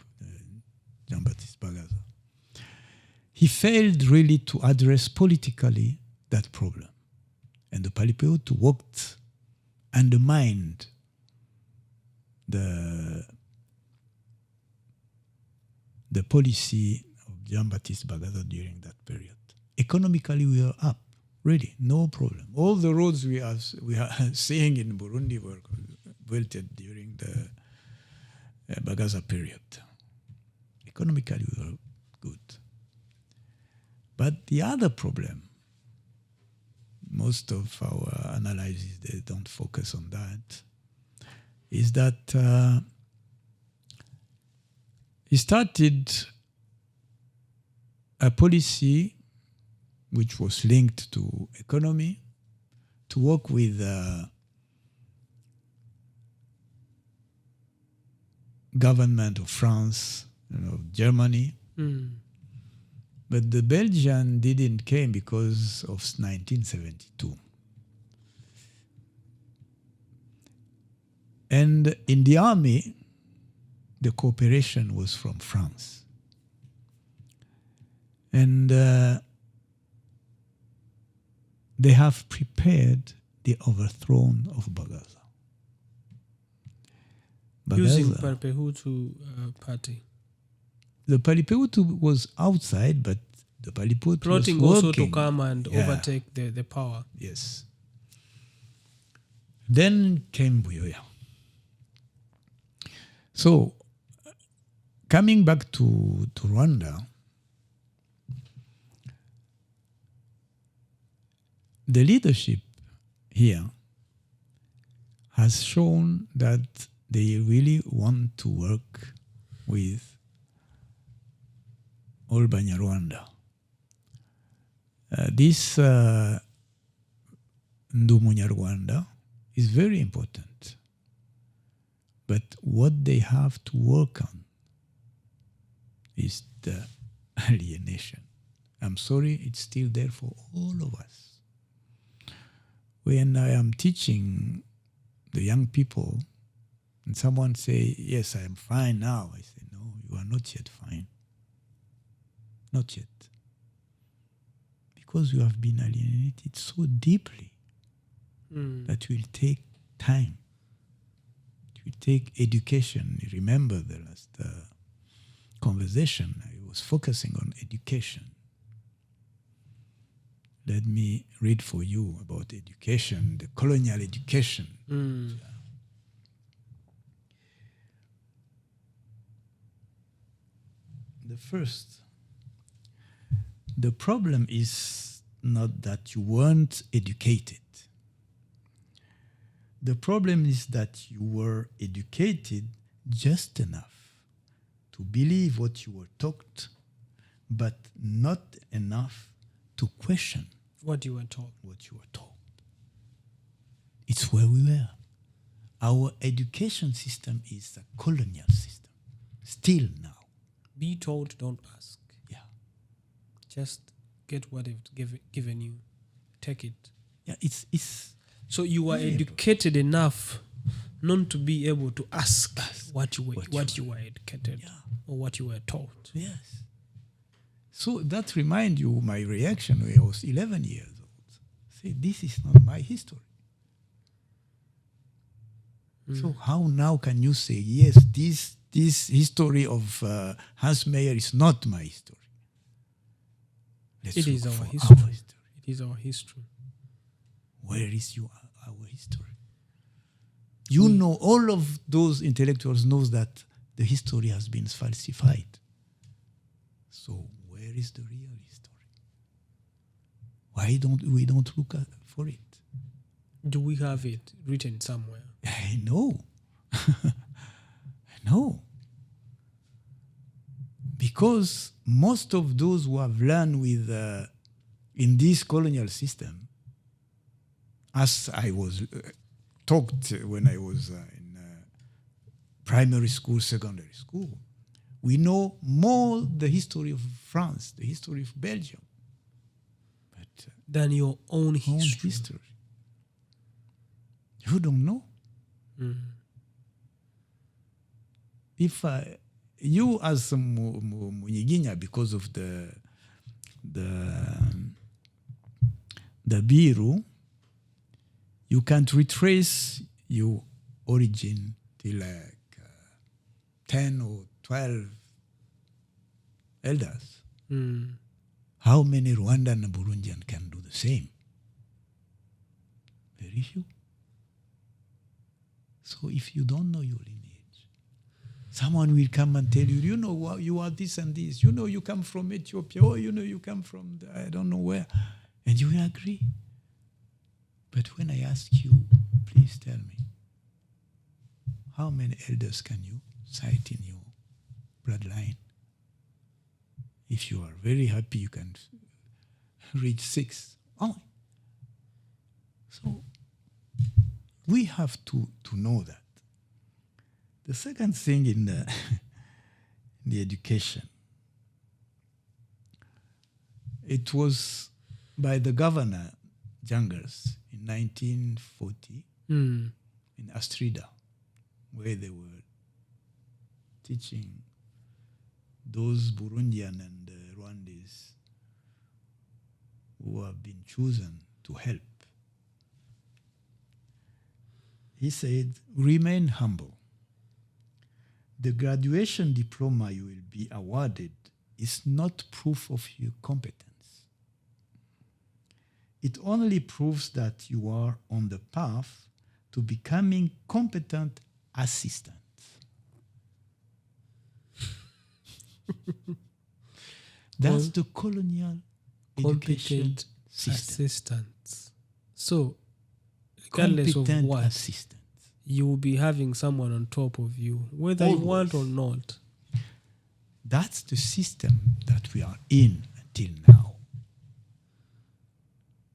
[SPEAKER 2] Jean-Baptiste Bagaza. He failed really to address politically that problem. And the Palipehutu worked, undermined the policy of Jean-Baptiste Bagaza during that period. Economically, we were up, really, no problem. All the roads we are seeing in Burundi were built during the Bagaza period. Economically, we were good. But the other problem, most of our analyses, they don't focus on that, is that he started a policy which was linked to economy to work with government of France, Germany. But the Belgian didn't came because of 1972. And in the army, the cooperation was from France. And they have prepared the overthrow of Bagaza.
[SPEAKER 1] Using Palipehutu party.
[SPEAKER 2] The Palipehutu was outside, but the Palipehutu
[SPEAKER 1] plotting
[SPEAKER 2] was
[SPEAKER 1] also
[SPEAKER 2] working.
[SPEAKER 1] to come and overtake the power.
[SPEAKER 2] Yes. Then came Buyoya. So, coming back to Rwanda, the leadership here has shown that they really want to work with all Banyarwanda. This Ndumunyarwanda is very important. But what they have to work on is the alienation. I'm sorry, it's still there for all of us. When I am teaching the young people, and someone say, yes, I am fine now, I say, no, you are not yet fine. Not yet. Because you have been alienated so deeply that will take time. It will take education. You remember the last conversation, I was focusing on education. Let me read for you about education, the colonial education. The first, the problem is not that you weren't educated. The problem is that you were educated just enough to believe what you were taught, but not enough to question
[SPEAKER 1] what you were taught.
[SPEAKER 2] It's where we were. Our education system is a colonial system, still now.
[SPEAKER 1] Be told, don't ask.
[SPEAKER 2] Yeah.
[SPEAKER 1] Just get what they've given you. Take it.
[SPEAKER 2] Yeah, it's
[SPEAKER 1] so you were educated enough not to be able to ask what you were educated or what you were taught.
[SPEAKER 2] Yes. So that reminds you my reaction when I was 11 years old. Say, this is not my history. So how now can you say, yes, this history of Hans Meyer is not my history?
[SPEAKER 1] It is our history. It is our history.
[SPEAKER 2] Where is our history? You know, all of those intellectuals knows that the history has been falsified. So where is the real history? Why don't we look for it?
[SPEAKER 1] Do we have it written somewhere?
[SPEAKER 2] I know. I know. Because most of those who have learned with in this colonial system, as I was taught when I was in primary school, secondary school, we know more the history of France, the history of Belgium, but
[SPEAKER 1] than your own history.
[SPEAKER 2] You don't know. If you as Munyiginya, because of the Biru, you can't retrace your origin to like 10 or 12 elders. How many Rwandan and Burundian can do the same? Very few. So if you don't know your lineage, someone will come and tell you, you know, you are this and this. You know, you come from Ethiopia. Oh, you know, you come from I don't know where. And you will agree. But when I ask you, please tell me, how many elders can you cite in your bloodline? If you are very happy, you can reach 6. Oh. So we have to know that. The second thing in the education, it was by the governor Jangers in 1940 in Astrida, where they were teaching those Burundian and Rwandese who have been chosen to help. He said, remain humble. The graduation diploma you will be awarded is not proof of your competence. It only proves that you are on the path to becoming competent assistants. That's the colonial education system.
[SPEAKER 1] Assistants. So, regardless of what,
[SPEAKER 2] assistants.
[SPEAKER 1] you will be having someone on top of you, whether you want or not.
[SPEAKER 2] That's the system that we are in until now.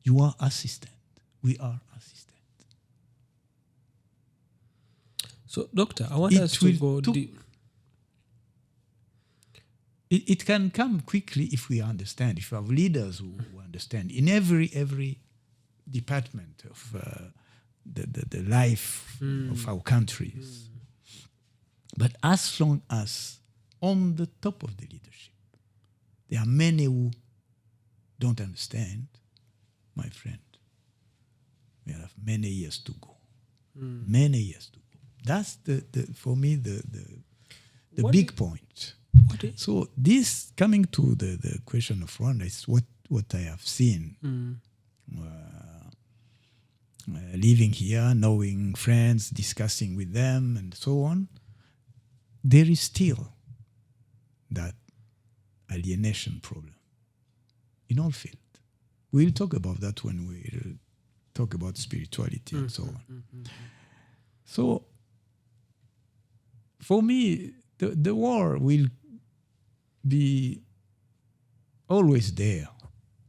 [SPEAKER 2] You are assistant. We are assistant.
[SPEAKER 1] So, Doctor, I want us to go deep.
[SPEAKER 2] It can come quickly if we understand, if we have leaders who understand. In every department of the life of our countries. But as long as on the top of the leadership, there are many who don't understand, my friend, we have many years to go. Many years to go. That's for me the big point. So this, coming to the question of Rwanda, is what I have seen. Living here, knowing friends, discussing with them, and so on, there is still that alienation problem in all fields. We'll talk about that when we talk about spirituality and so on. So, for me, the war will be always there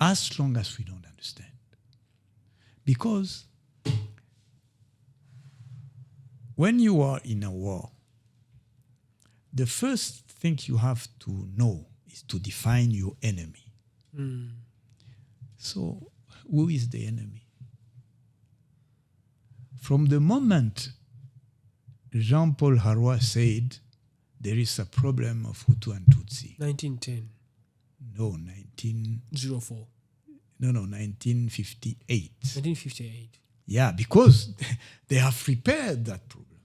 [SPEAKER 2] as long as we don't understand. Because when you are in a war, the first thing you have to know is to define your enemy. So, who is the enemy? From the moment Jean-Paul Haroy said there is a problem of Hutu and Tutsi.
[SPEAKER 1] 1910.
[SPEAKER 2] No, 1904. No, 1958.
[SPEAKER 1] 1958.
[SPEAKER 2] Yeah, because they have prepared that problem.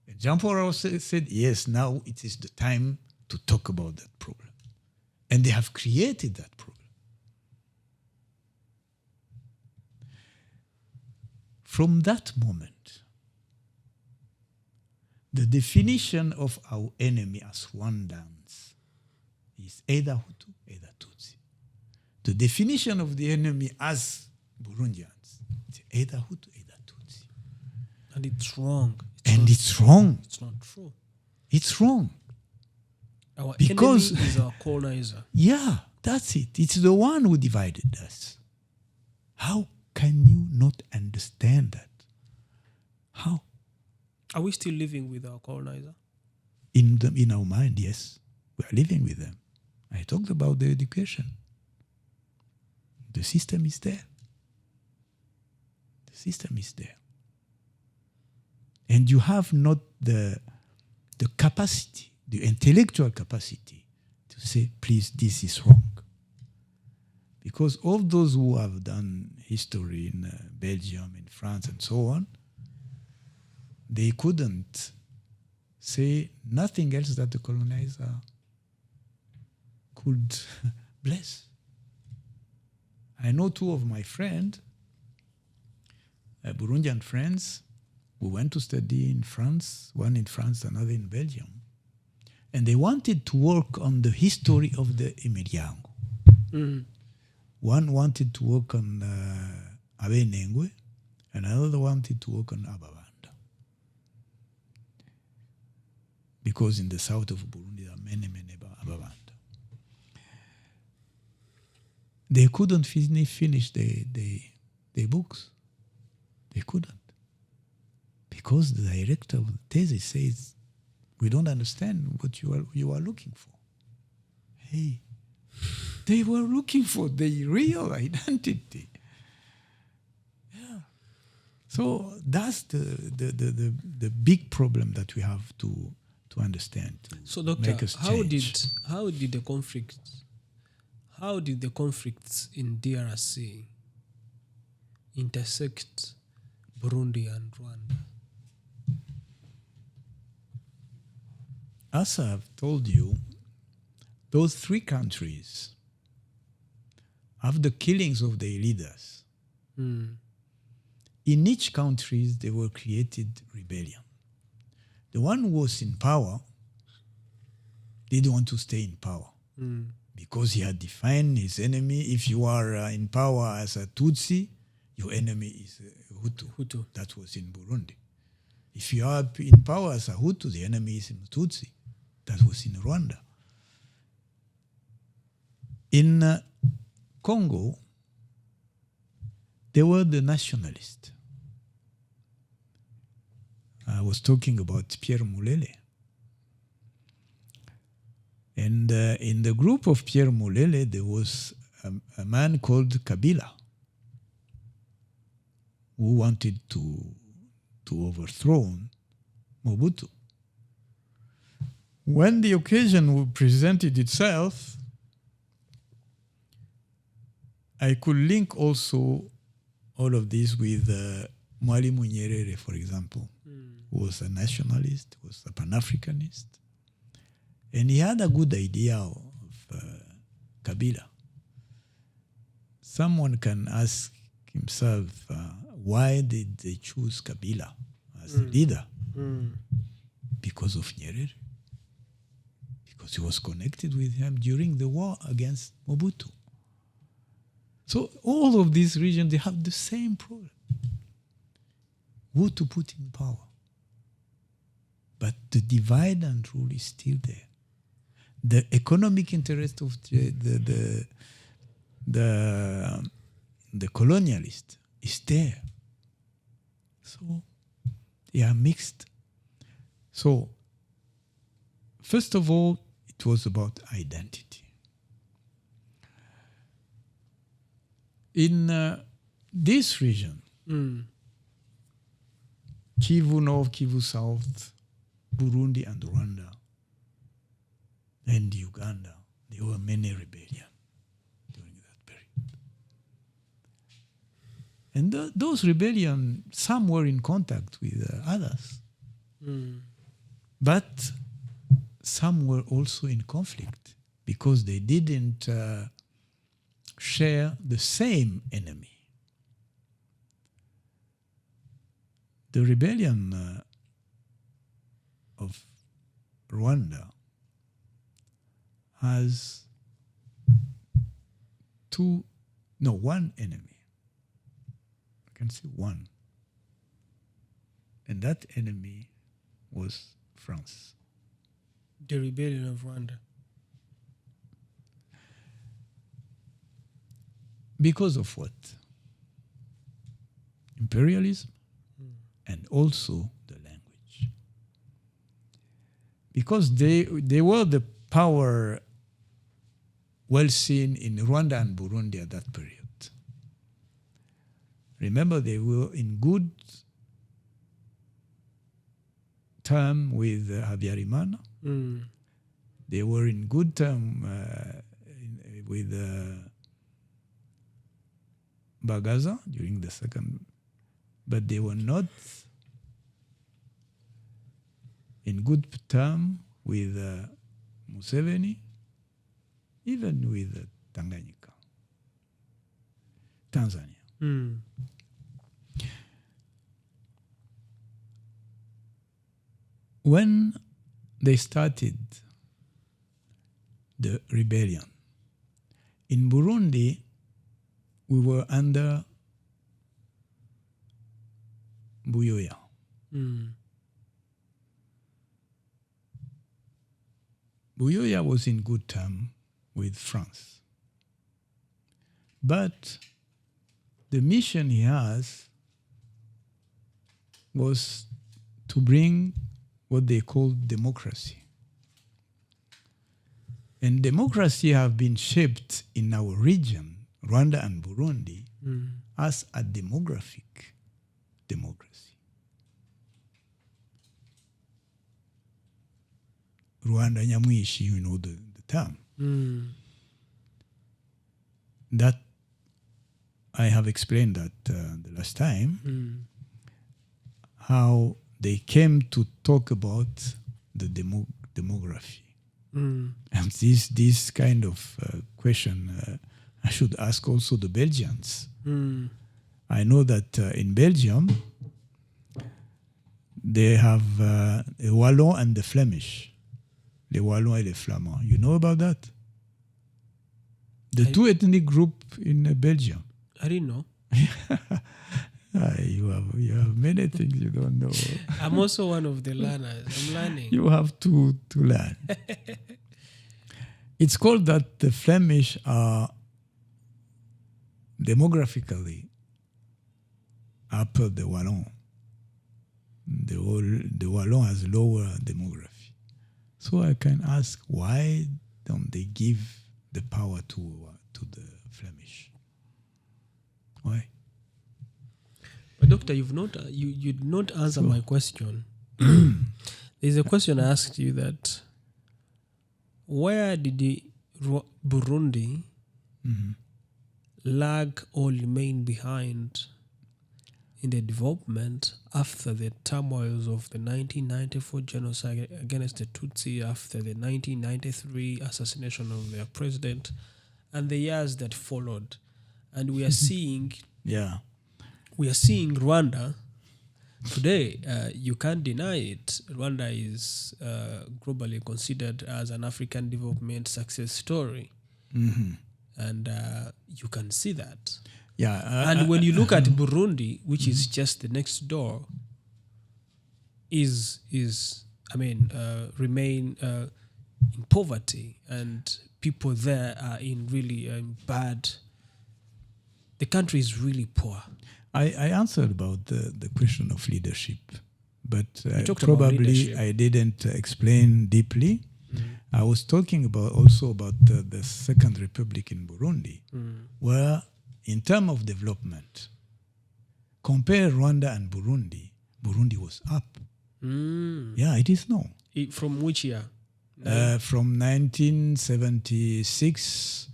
[SPEAKER 2] And Jean-Paul Haroy said, yes, now it is the time to talk about that problem. And they have created that problem. From that moment, the definition of our enemy as Rwandans is either Hutu, either Tutsi. The definition of the enemy as Burundians is either Hutu, either Tutsi.
[SPEAKER 1] And it's wrong.
[SPEAKER 2] It's wrong.
[SPEAKER 1] It's not true.
[SPEAKER 2] It's wrong.
[SPEAKER 1] Our enemy is our colonizer.
[SPEAKER 2] Yeah, that's it. It's the one who divided us. How can you not understand that? How?
[SPEAKER 1] Are we still living with our colonizer?
[SPEAKER 2] In our mind, yes. We are living with them. I talked about the education. The system is there. The system is there. And you have not the capacity, the intellectual capacity to say, please, this is wrong. Because all those who have done history in Belgium, in France, and so on, they couldn't say nothing else that the colonizer could bless. I know two of my friends, Burundian friends, who went to study in France, one in France, another in Belgium, and they wanted to work on the history of the Imiryango. One wanted to work on Abenengwe, and another wanted to work on Ababanda. Because in the south of Burundi, there are many Ababanda. They couldn't finish their books. They couldn't. Because the director of the thesis says, we don't understand what you are looking for. Hey, they were looking for their real identity. Yeah. So that's the big problem that we have to understand.
[SPEAKER 1] So, Doctor, how did the conflicts in DRC intersect Burundi and Rwanda?
[SPEAKER 2] As I've told you, those three countries, after the killings of their leaders, in each country they were created rebellion. The one who was in power didn't want to stay in power because he had defined his enemy. If you are in power as a Tutsi, your enemy is Hutu. That was in Burundi. If you are in power as a Hutu, the enemy is in Tutsi. That was in Rwanda. In Congo, they were the nationalists. I was talking about Pierre Mulele. And in the group of Pierre Mulele, there was a man called Kabila who wanted to overthrow Mobutu. When the occasion presented itself, I could link also all of this with Mwalimu Nyerere, for example, who was a nationalist, was a Pan-Africanist. And he had a good idea of Kabila. Someone can ask himself, why did they choose Kabila as a leader? Because of Nyerere. Because he was connected with him during the war against Mobutu. So all of these regions, they have the same problem. Who to put in power? But the divide and rule is still there. The economic interest of the colonialist is there. So they are mixed. So first of all, it was about identity. In this region, Kivu North, Kivu South, Burundi and Rwanda, and Uganda, there were many rebellions during that period. And those rebellions, some were in contact with others. But some were also in conflict because they didn't share the same enemy. The rebellion of Rwanda has one enemy. I can say one. And that enemy was France.
[SPEAKER 1] The rebellion of Rwanda.
[SPEAKER 2] Because of what? Imperialism and also the language. Because they were the power well seen in Rwanda and Burundi at that period. Remember, they were in good term with Habyarimana. They were in good term with Bagaza during the second, but they were not in good term with Museveni, even with Tanzania. When they started the rebellion, in Burundi, we were under Buyoya. Buyoya was in good term with France. But the mission he has was to bring what they call democracy. And democracy have been shaped in our region, Rwanda and Burundi, as a demographic democracy. Rwanda Nyamwishi, you know the term. That I have explained that the last time, how they came to talk about the demography. And this kind of question I should ask also the Belgians. I know that in Belgium, they have the Wallon and the Flemish. Les Wallons et les Flamands. You know about that? The two ethnic groups in Belgium.
[SPEAKER 1] I didn't know.
[SPEAKER 2] You have many things you don't know.
[SPEAKER 1] I'm also one of the learners. I'm learning.
[SPEAKER 2] You have to learn. It's called that the Flemish are demographically upper the Wallon. The Wallon has lower demography. So I can ask, why don't they give the power to the Flemish? Why?
[SPEAKER 1] But doctor, you did not answer my question. There's a question I asked you that where did the Burundi lag or remain behind in the development after the turmoils of the 1994 genocide against the Tutsi, after the 1993 assassination of their president, and the years that followed? And we are seeing Rwanda today. You can't deny it. Rwanda is globally considered as an African development success story. And you can see that. And when you look at Burundi, which is just the next door, remain in poverty, and people there are in really bad. The country is really poor.
[SPEAKER 2] I answered about the question of leadership, but
[SPEAKER 1] probably
[SPEAKER 2] I didn't explain deeply. I was talking also about the Second Republic in Burundi, where in terms of development, compare Rwanda and Burundi, Burundi was up. Yeah, it is no.
[SPEAKER 1] From which year?
[SPEAKER 2] From 1976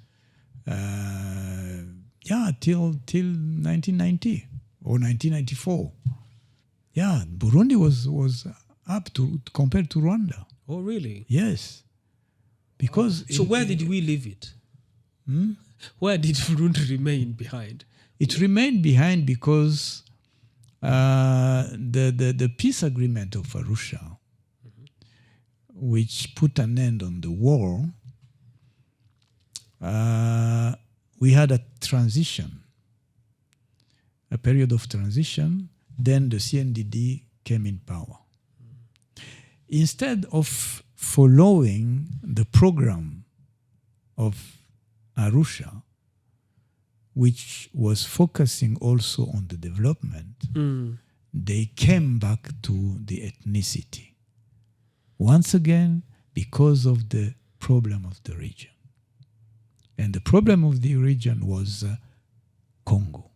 [SPEAKER 2] till 1990 or 1994. Yeah, Burundi was up to compared to Rwanda.
[SPEAKER 1] Oh, really?
[SPEAKER 2] Yes. Because
[SPEAKER 1] so where did we leave it? Where did Burundi remain behind?
[SPEAKER 2] It remained behind because the peace agreement of Arusha, which put an end on the war, we had a period of transition. Then the CNDD came in power. Instead of following the program of Arusha, which was focusing also on the development, they came back to the ethnicity. Once again, because of the problem of the region. And the problem of the region was Congo.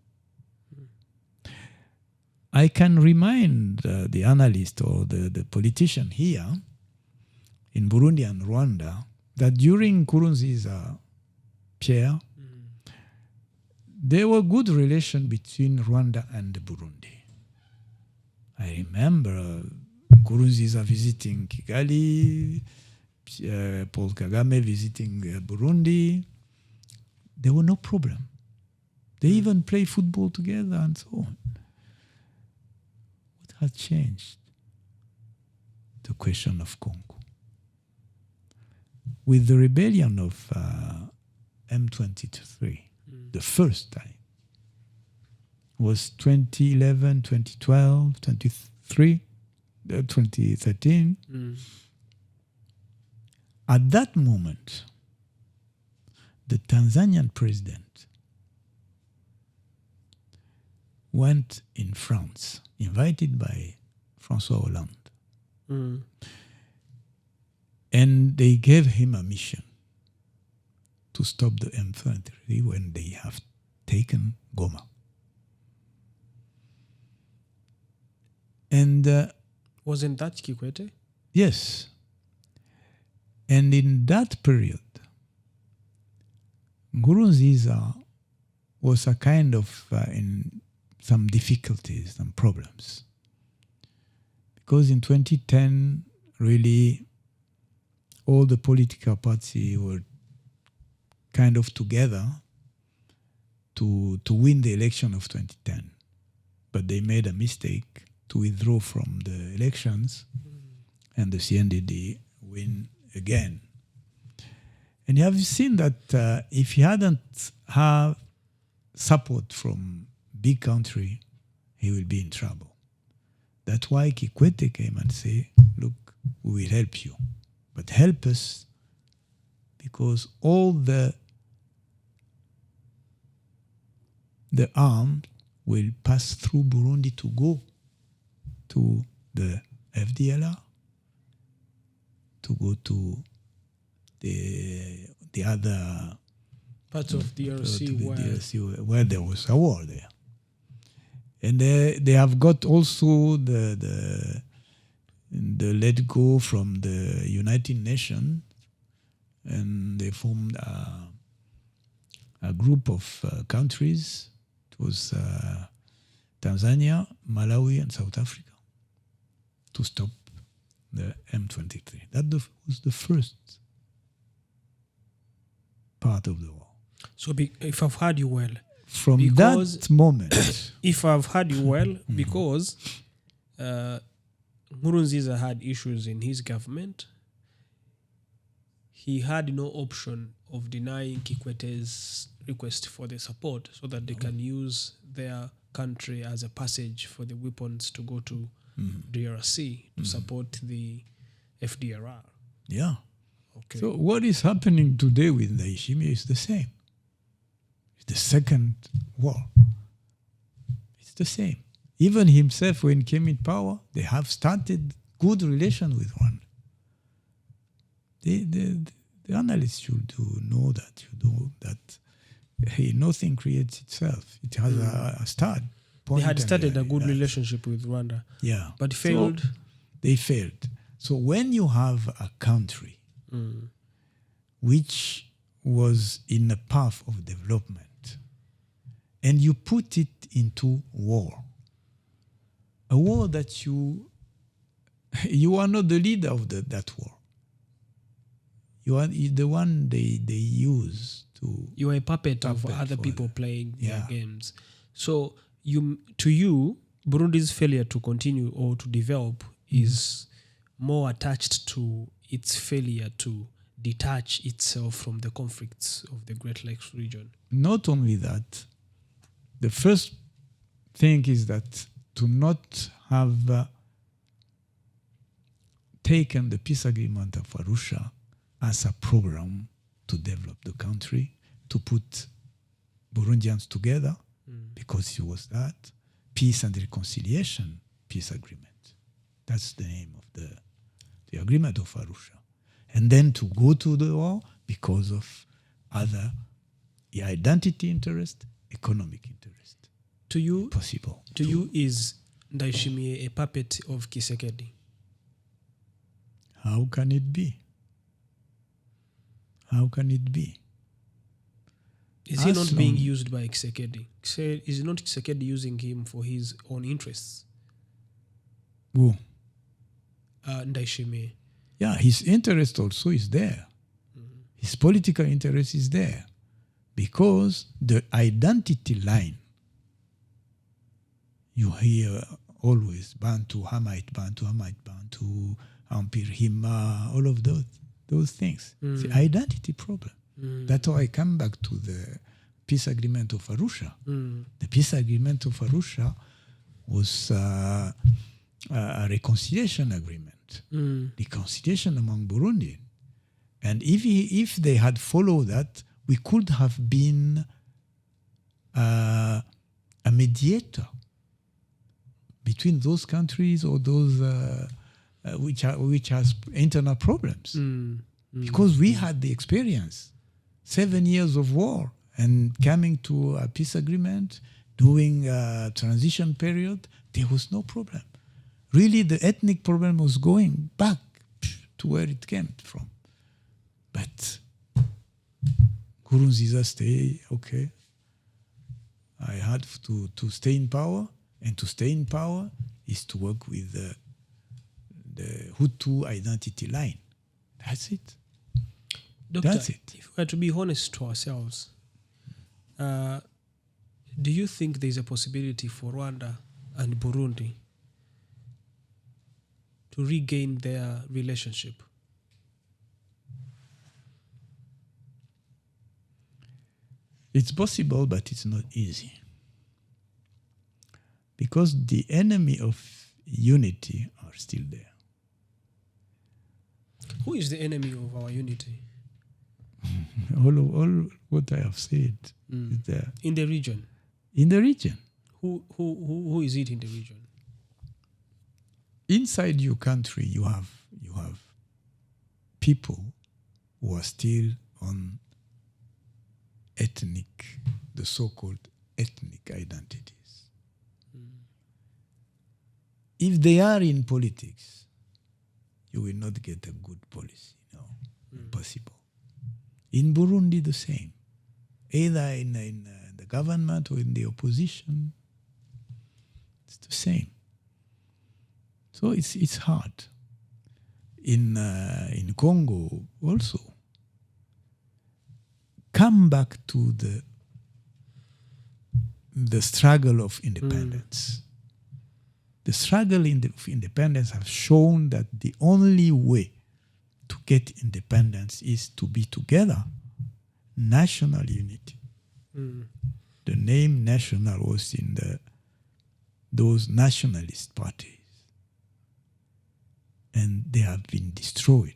[SPEAKER 2] I can remind the analyst or the politician here in Burundi and Rwanda that during Nkurunziza Pierre, there were good relations between Rwanda and Burundi. I remember Nkurunziza visiting Kigali, Paul Kagame visiting Burundi. There were no problem. They even play football together and so on. What has changed? The question of Congo. With the rebellion of M23, the first time was 2011, 2012, 2013. At that moment, the Tanzanian president went in France, invited by François Hollande. And they gave him a mission to stop the M23 when they have taken Goma. And
[SPEAKER 1] wasn't that Kikwete?
[SPEAKER 2] Yes. And in that period, Nkurunziza was a kind of in some difficulties and problems. Because in 2010, really, all the political parties were kind of together to win the election of 2010. But they made a mistake to withdraw from the elections, and the CNDD win again. And you have seen that if he hadn't had support from big country, he will be in trouble. That's why Kikwete came and said, look, we will help you. But help us because all the arms will pass through Burundi to go to the FDLR, to go to the other
[SPEAKER 1] parts of DRC
[SPEAKER 2] where there was a war there. And they have got also the let go from the United Nations, and they formed a group of countries. It was Tanzania, Malawi, and South Africa to stop the M23. That was the first part of the war.
[SPEAKER 1] So if I've heard you well,
[SPEAKER 2] from that moment,
[SPEAKER 1] if I've heard you well, because Nkurunziza had issues in his government, he had no option of denying Kikwete's request for the support so that they can use their country as a passage for the weapons to go to DRC to support the FDLR.
[SPEAKER 2] Yeah.
[SPEAKER 1] Okay.
[SPEAKER 2] So what is happening today with Ndayishimiye is the same. It's the second war. It's the same. Even himself, when he came in power, they have started good relations with Rwanda. The analysts should know that nothing creates itself. It has a start.
[SPEAKER 1] They had started a good relationship with Rwanda.
[SPEAKER 2] Yeah.
[SPEAKER 1] But failed.
[SPEAKER 2] So they failed. So when you have a country which was in a path of development and you put it into war, a war that you are not the leader of that war. You are the one they use to.
[SPEAKER 1] You are a puppet of other people playing their games. So to you, Burundi's failure to continue or to develop is more attached to its failure to detach itself from the conflicts of the Great Lakes region.
[SPEAKER 2] Not only that, the first thing is that to not have taken the peace agreement of Arusha as a program to develop the country, to put Burundians together, because it was that peace and reconciliation peace agreement. That's the name of the agreement of Arusha. And then to go to the war because of other identity interest, economic interest.
[SPEAKER 1] To you,
[SPEAKER 2] possible.
[SPEAKER 1] To you, is Ndayishimiye a puppet of Tshisekedi?
[SPEAKER 2] How can it be? How can it be?
[SPEAKER 1] Is he not being used by Tshisekedi? Is not Tshisekedi using him for his own interests?
[SPEAKER 2] Who?
[SPEAKER 1] Ndayishimiye.
[SPEAKER 2] Yeah, his interest also is there. His political interest is there. Because the identity line, you hear always Bantu, Hamite, Bantu, Ampir, Hima, all of those things. It's the identity problem. That's why I come back to the peace agreement of Arusha. The peace agreement of Arusha was a reconciliation agreement. Reconciliation among Burundi. And if they had followed that, we could have been a mediator between those countries or those which has internal problems. Because we had the experience, 7 years of war, and coming to a peace agreement, doing a transition period, there was no problem. Really, the ethnic problem was going back to where it came from. But Nkurunziza stay, okay. I had to stay in power, and to stay in power is to work with the Hutu identity line. That's it.
[SPEAKER 1] Doctor,
[SPEAKER 2] That's it.
[SPEAKER 1] If we are to be honest to ourselves, do you think there is a possibility for Rwanda and Burundi to regain their relationship?
[SPEAKER 2] It's possible, but it's not easy. because the enemy of unity are still there.
[SPEAKER 1] Who is the enemy of our unity?
[SPEAKER 2] All what I have said is there.
[SPEAKER 1] In the region?
[SPEAKER 2] In the region.
[SPEAKER 1] Who is it in the region?
[SPEAKER 2] Inside your country, you have people who are still on the so-called ethnic identities. If they are in politics, you will not get a good policy. No, impossible. In Burundi, the same. Either in the government or in the opposition, it's the same. So it's hard. In Congo also. Come back to the struggle of independence. The struggle of independence have shown that the only way to get independence is to be together. National unity. The name national was in those nationalist parties. And they have been destroyed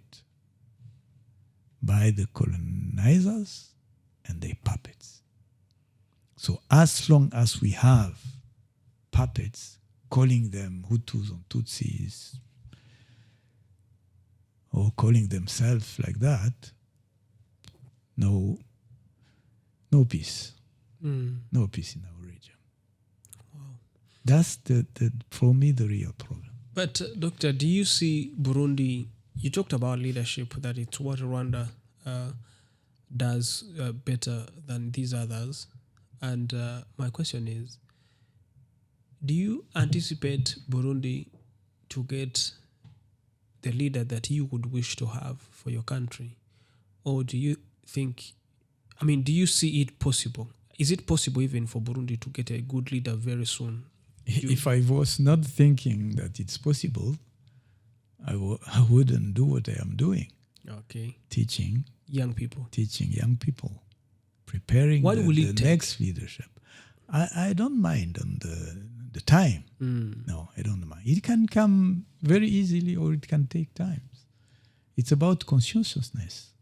[SPEAKER 2] by the colonizers and their puppets. So as long as we have puppets, calling them Hutus and Tutsis, or calling themselves like that, no peace. No peace in our region.
[SPEAKER 1] Wow.
[SPEAKER 2] That's for me the real problem.
[SPEAKER 1] But Doctor, do you see Burundi, you talked about leadership, that it's what Rwanda does better than these others. And my question is, do you anticipate Burundi to get the leader that you would wish to have for your country? Or do you think, do you see it possible? Is it possible even for Burundi to get a good leader very soon?
[SPEAKER 2] If I was not thinking that it's possible, I wouldn't do what I am doing.
[SPEAKER 1] Okay.
[SPEAKER 2] Teaching
[SPEAKER 1] young people,
[SPEAKER 2] preparing the
[SPEAKER 1] take?
[SPEAKER 2] Next leadership. I don't mind on the time. No, I don't mind. It can come very easily or it can take time. It's about conscientiousness.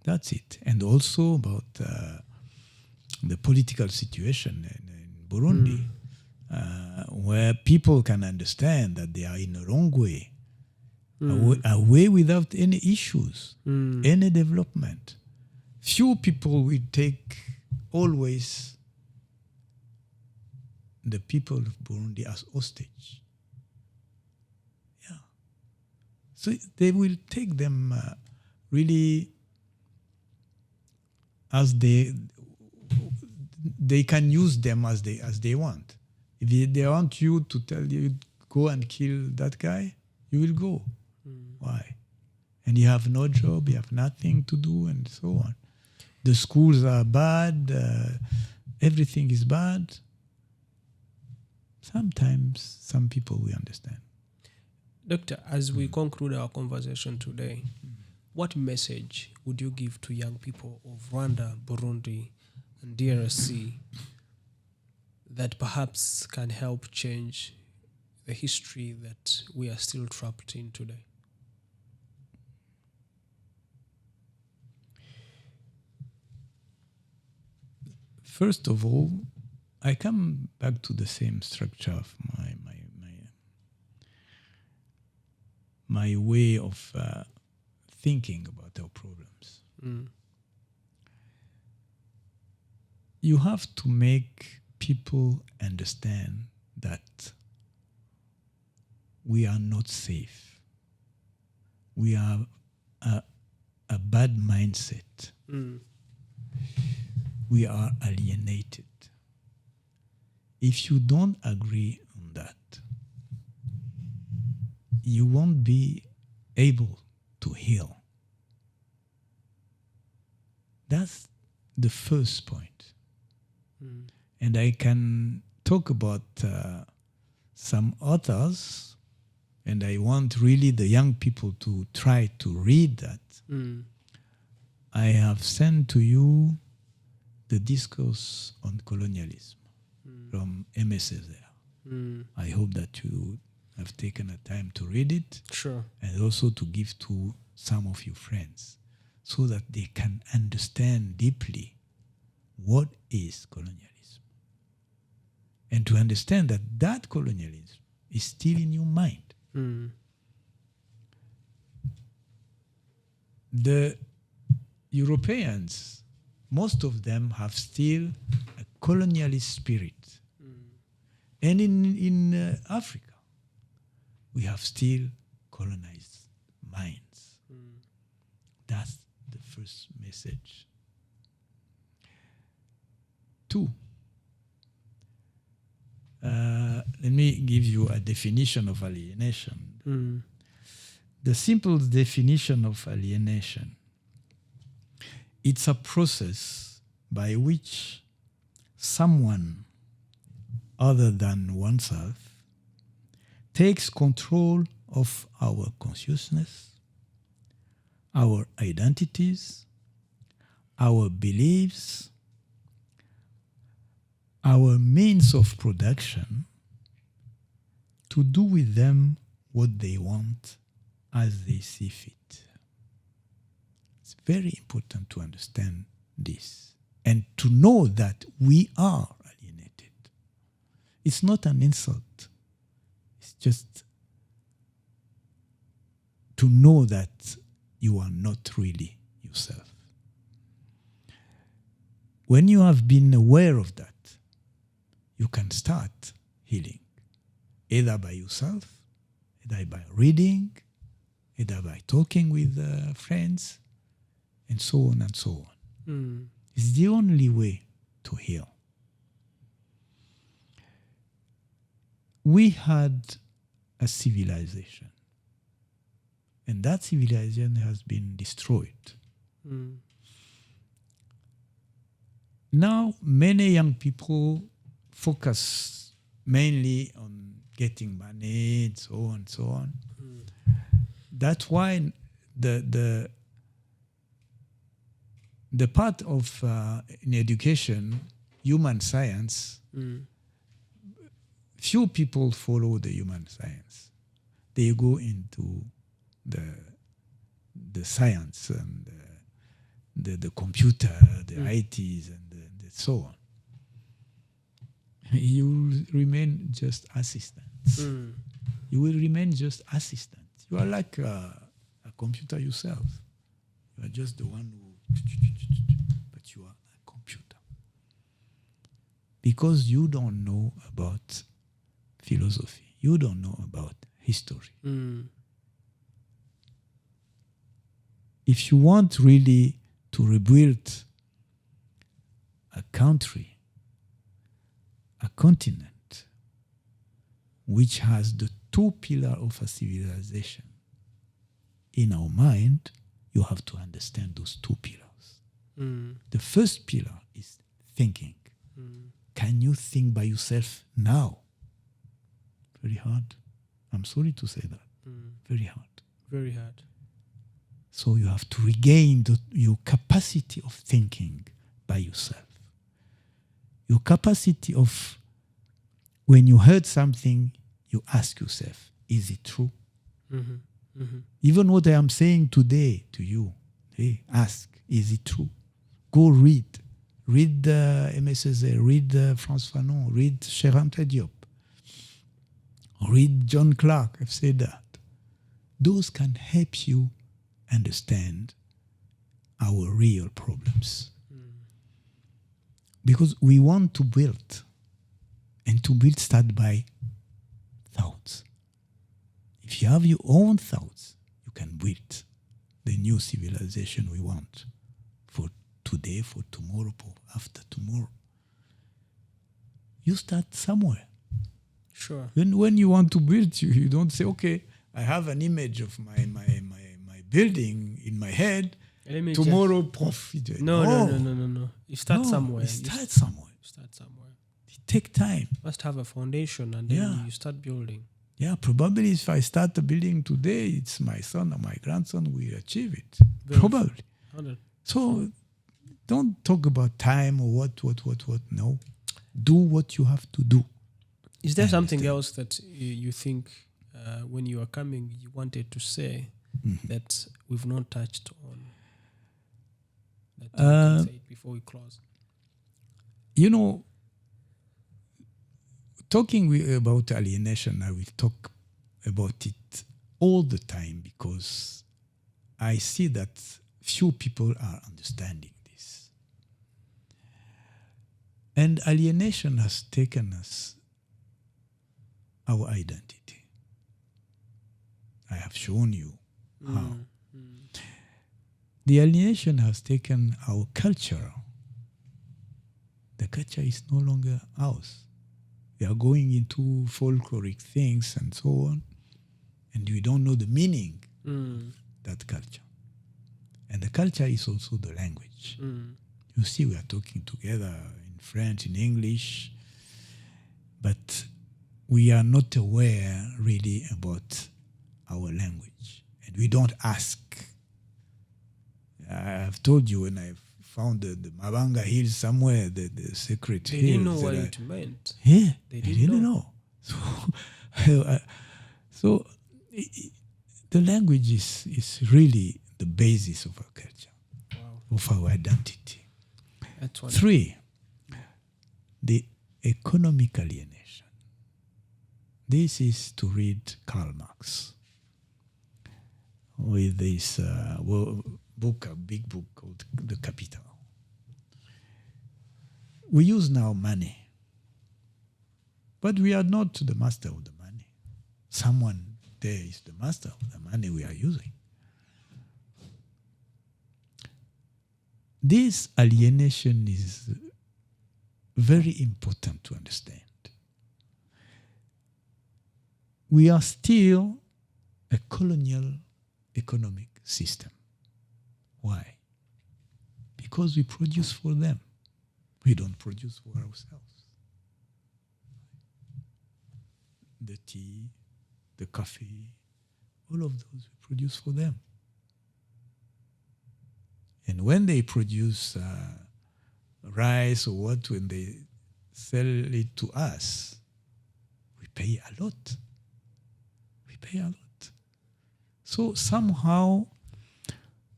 [SPEAKER 2] That's it. And also about the political situation in Burundi. Where people can understand that they are in the wrong way, a way without any issues, any development. Few people will take always the people of Burundi as hostage. Yeah. So they will take them really as they can use them as they want. If they want you to tell you, go and kill that guy, you will go. Why? And you have no job, you have nothing to do, and so on. The schools are bad, everything is bad. Sometimes some people will understand.
[SPEAKER 1] Doctor, as we conclude our conversation today, what message would you give to young people of Rwanda, Burundi, and DRC that perhaps can help change the history that we are still trapped in today?
[SPEAKER 2] First of all, I come back to the same structure of my way of thinking about our problems. You have to make people understand that we are not safe. We have a bad mindset. We are alienated. If you don't agree on that, you won't be able to heal. That's the first point. And I can talk about some authors, and I want really the young people to try to read that. I have sent to you the discourse on colonialism from M.S. Césaire. I hope that you have taken the time to read it.
[SPEAKER 1] Sure.
[SPEAKER 2] And also to give to some of your friends so that they can understand deeply what is colonialism. And to understand that that colonialism is still in your mind. The Europeans, most of them have still a colonialist spirit. And in Africa, we have still colonized minds. That's the first message. 2, let me give you a definition of alienation. The simple definition of alienation, it's a process by which someone other than oneself takes control of our consciousness, our identities, our beliefs, our means of production, to do with them what they want as they see fit. It's very important to understand this and to know that we are alienated. It's not an insult. It's just to know that you are not really yourself. When you have been aware of that, you can start healing, either by yourself, either by reading, either by talking with friends, and so on and so on. It's the only way to heal. We had a civilization, and that civilization has been destroyed. Now, many young people focus mainly on getting money and so on and so on. That's why the part of in education, human science, few people follow the human science. They go into the science and the computer, the ITs, and the so on. You will remain just assistants. You will remain just assistants. You are like a computer yourself. You are just the one who, but you are a computer. Because you don't know about philosophy. You don't know about history. If you want really to rebuild a country, a continent, which has the 2 pillars of a civilization in our mind, you have to understand those 2 pillars. The first pillar is thinking. Can you think by yourself now? Very hard. I'm sorry to say that. Very hard.
[SPEAKER 1] Very hard.
[SPEAKER 2] So you have to regain your capacity of thinking by yourself. Your capacity of, when you heard something, you ask yourself, is it true? Even what I am saying today to you, hey, ask, is it true? Go read. Read MSZ, read Frantz Fanon, read Cherante Diop, read John Clark. I've said that. Those can help you understand our real problems. Because we want to build, and to build start by thoughts. If you have your own thoughts, you can build the new civilization we want for today, for tomorrow, for after tomorrow. You start somewhere.
[SPEAKER 1] Sure.
[SPEAKER 2] When you want to build, you don't say, okay, I have an image of my building in my head. Tomorrow, profit.
[SPEAKER 1] No. You start somewhere.
[SPEAKER 2] You start somewhere. It takes time.
[SPEAKER 1] You must have a foundation, and then you start building.
[SPEAKER 2] Yeah, probably if I start the building today, it's my son or my grandson will achieve it. Probably.
[SPEAKER 1] 100.
[SPEAKER 2] So don't talk about time or what. No. Do what you have to do.
[SPEAKER 1] Is there something else that you think when you are coming you wanted to say that we've not touched on? That you can say it before we close.
[SPEAKER 2] You know, talking about alienation, I will talk about it all the time because I see that few people are understanding this. And alienation has taken us our identity. I have shown you how. The alienation has taken our culture. The culture is no longer ours. We are going into folkloric things and so on, and we don't know the meaning of that culture. And the culture is also the language. You see, we are talking together in French, in English, but we are not aware really about our language. And we don't ask. I've told you when I found the Mabanga Hills somewhere, the secret
[SPEAKER 1] They
[SPEAKER 2] hills.
[SPEAKER 1] didn't know what it meant.
[SPEAKER 2] Yeah,
[SPEAKER 1] They
[SPEAKER 2] they
[SPEAKER 1] didn't
[SPEAKER 2] didn't know. So the language is really the basis of our culture, of our identity.
[SPEAKER 1] That's one.
[SPEAKER 2] 3, the economic alienation. This is to read Karl Marx with this book, a big book called The Capital. We use now money, but we are not the master of the money. Someone there is the master of the money we are using. This alienation is very important to understand. We are still a colonial economic system. Why? Because we produce for them. We don't produce for ourselves. The tea, the coffee, all of those we produce for them. And when they produce rice or what, when they sell it to us, we pay a lot. We pay a lot. So somehow,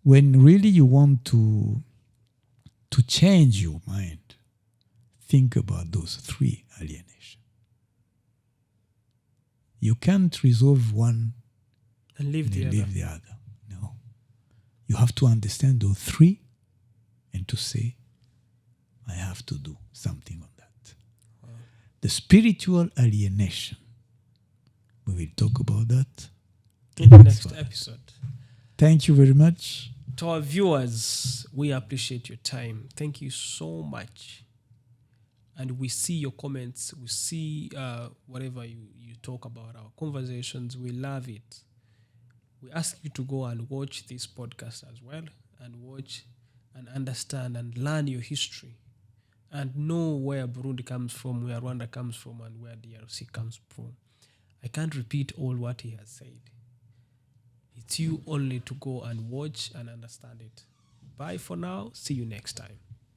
[SPEAKER 2] when really you want to change your mind, think about those 3 alienation. You can't resolve one
[SPEAKER 1] And leave the other.
[SPEAKER 2] No. You have to understand those 3 and to say, I have to do something on that. Wow. The spiritual alienation, we will talk about that
[SPEAKER 1] in the next episode.
[SPEAKER 2] Thank you very much.
[SPEAKER 1] To our viewers, we appreciate your time. Thank you so much. And we see your comments. We see whatever you talk about, our conversations. We love it. We ask you to go and watch this podcast as well, and watch and understand and learn your history and know where Burundi comes from, where Rwanda comes from, and where DRC comes from. I can't repeat all what he has said. It's you only to go and watch and understand it. Bye for now. See you next time.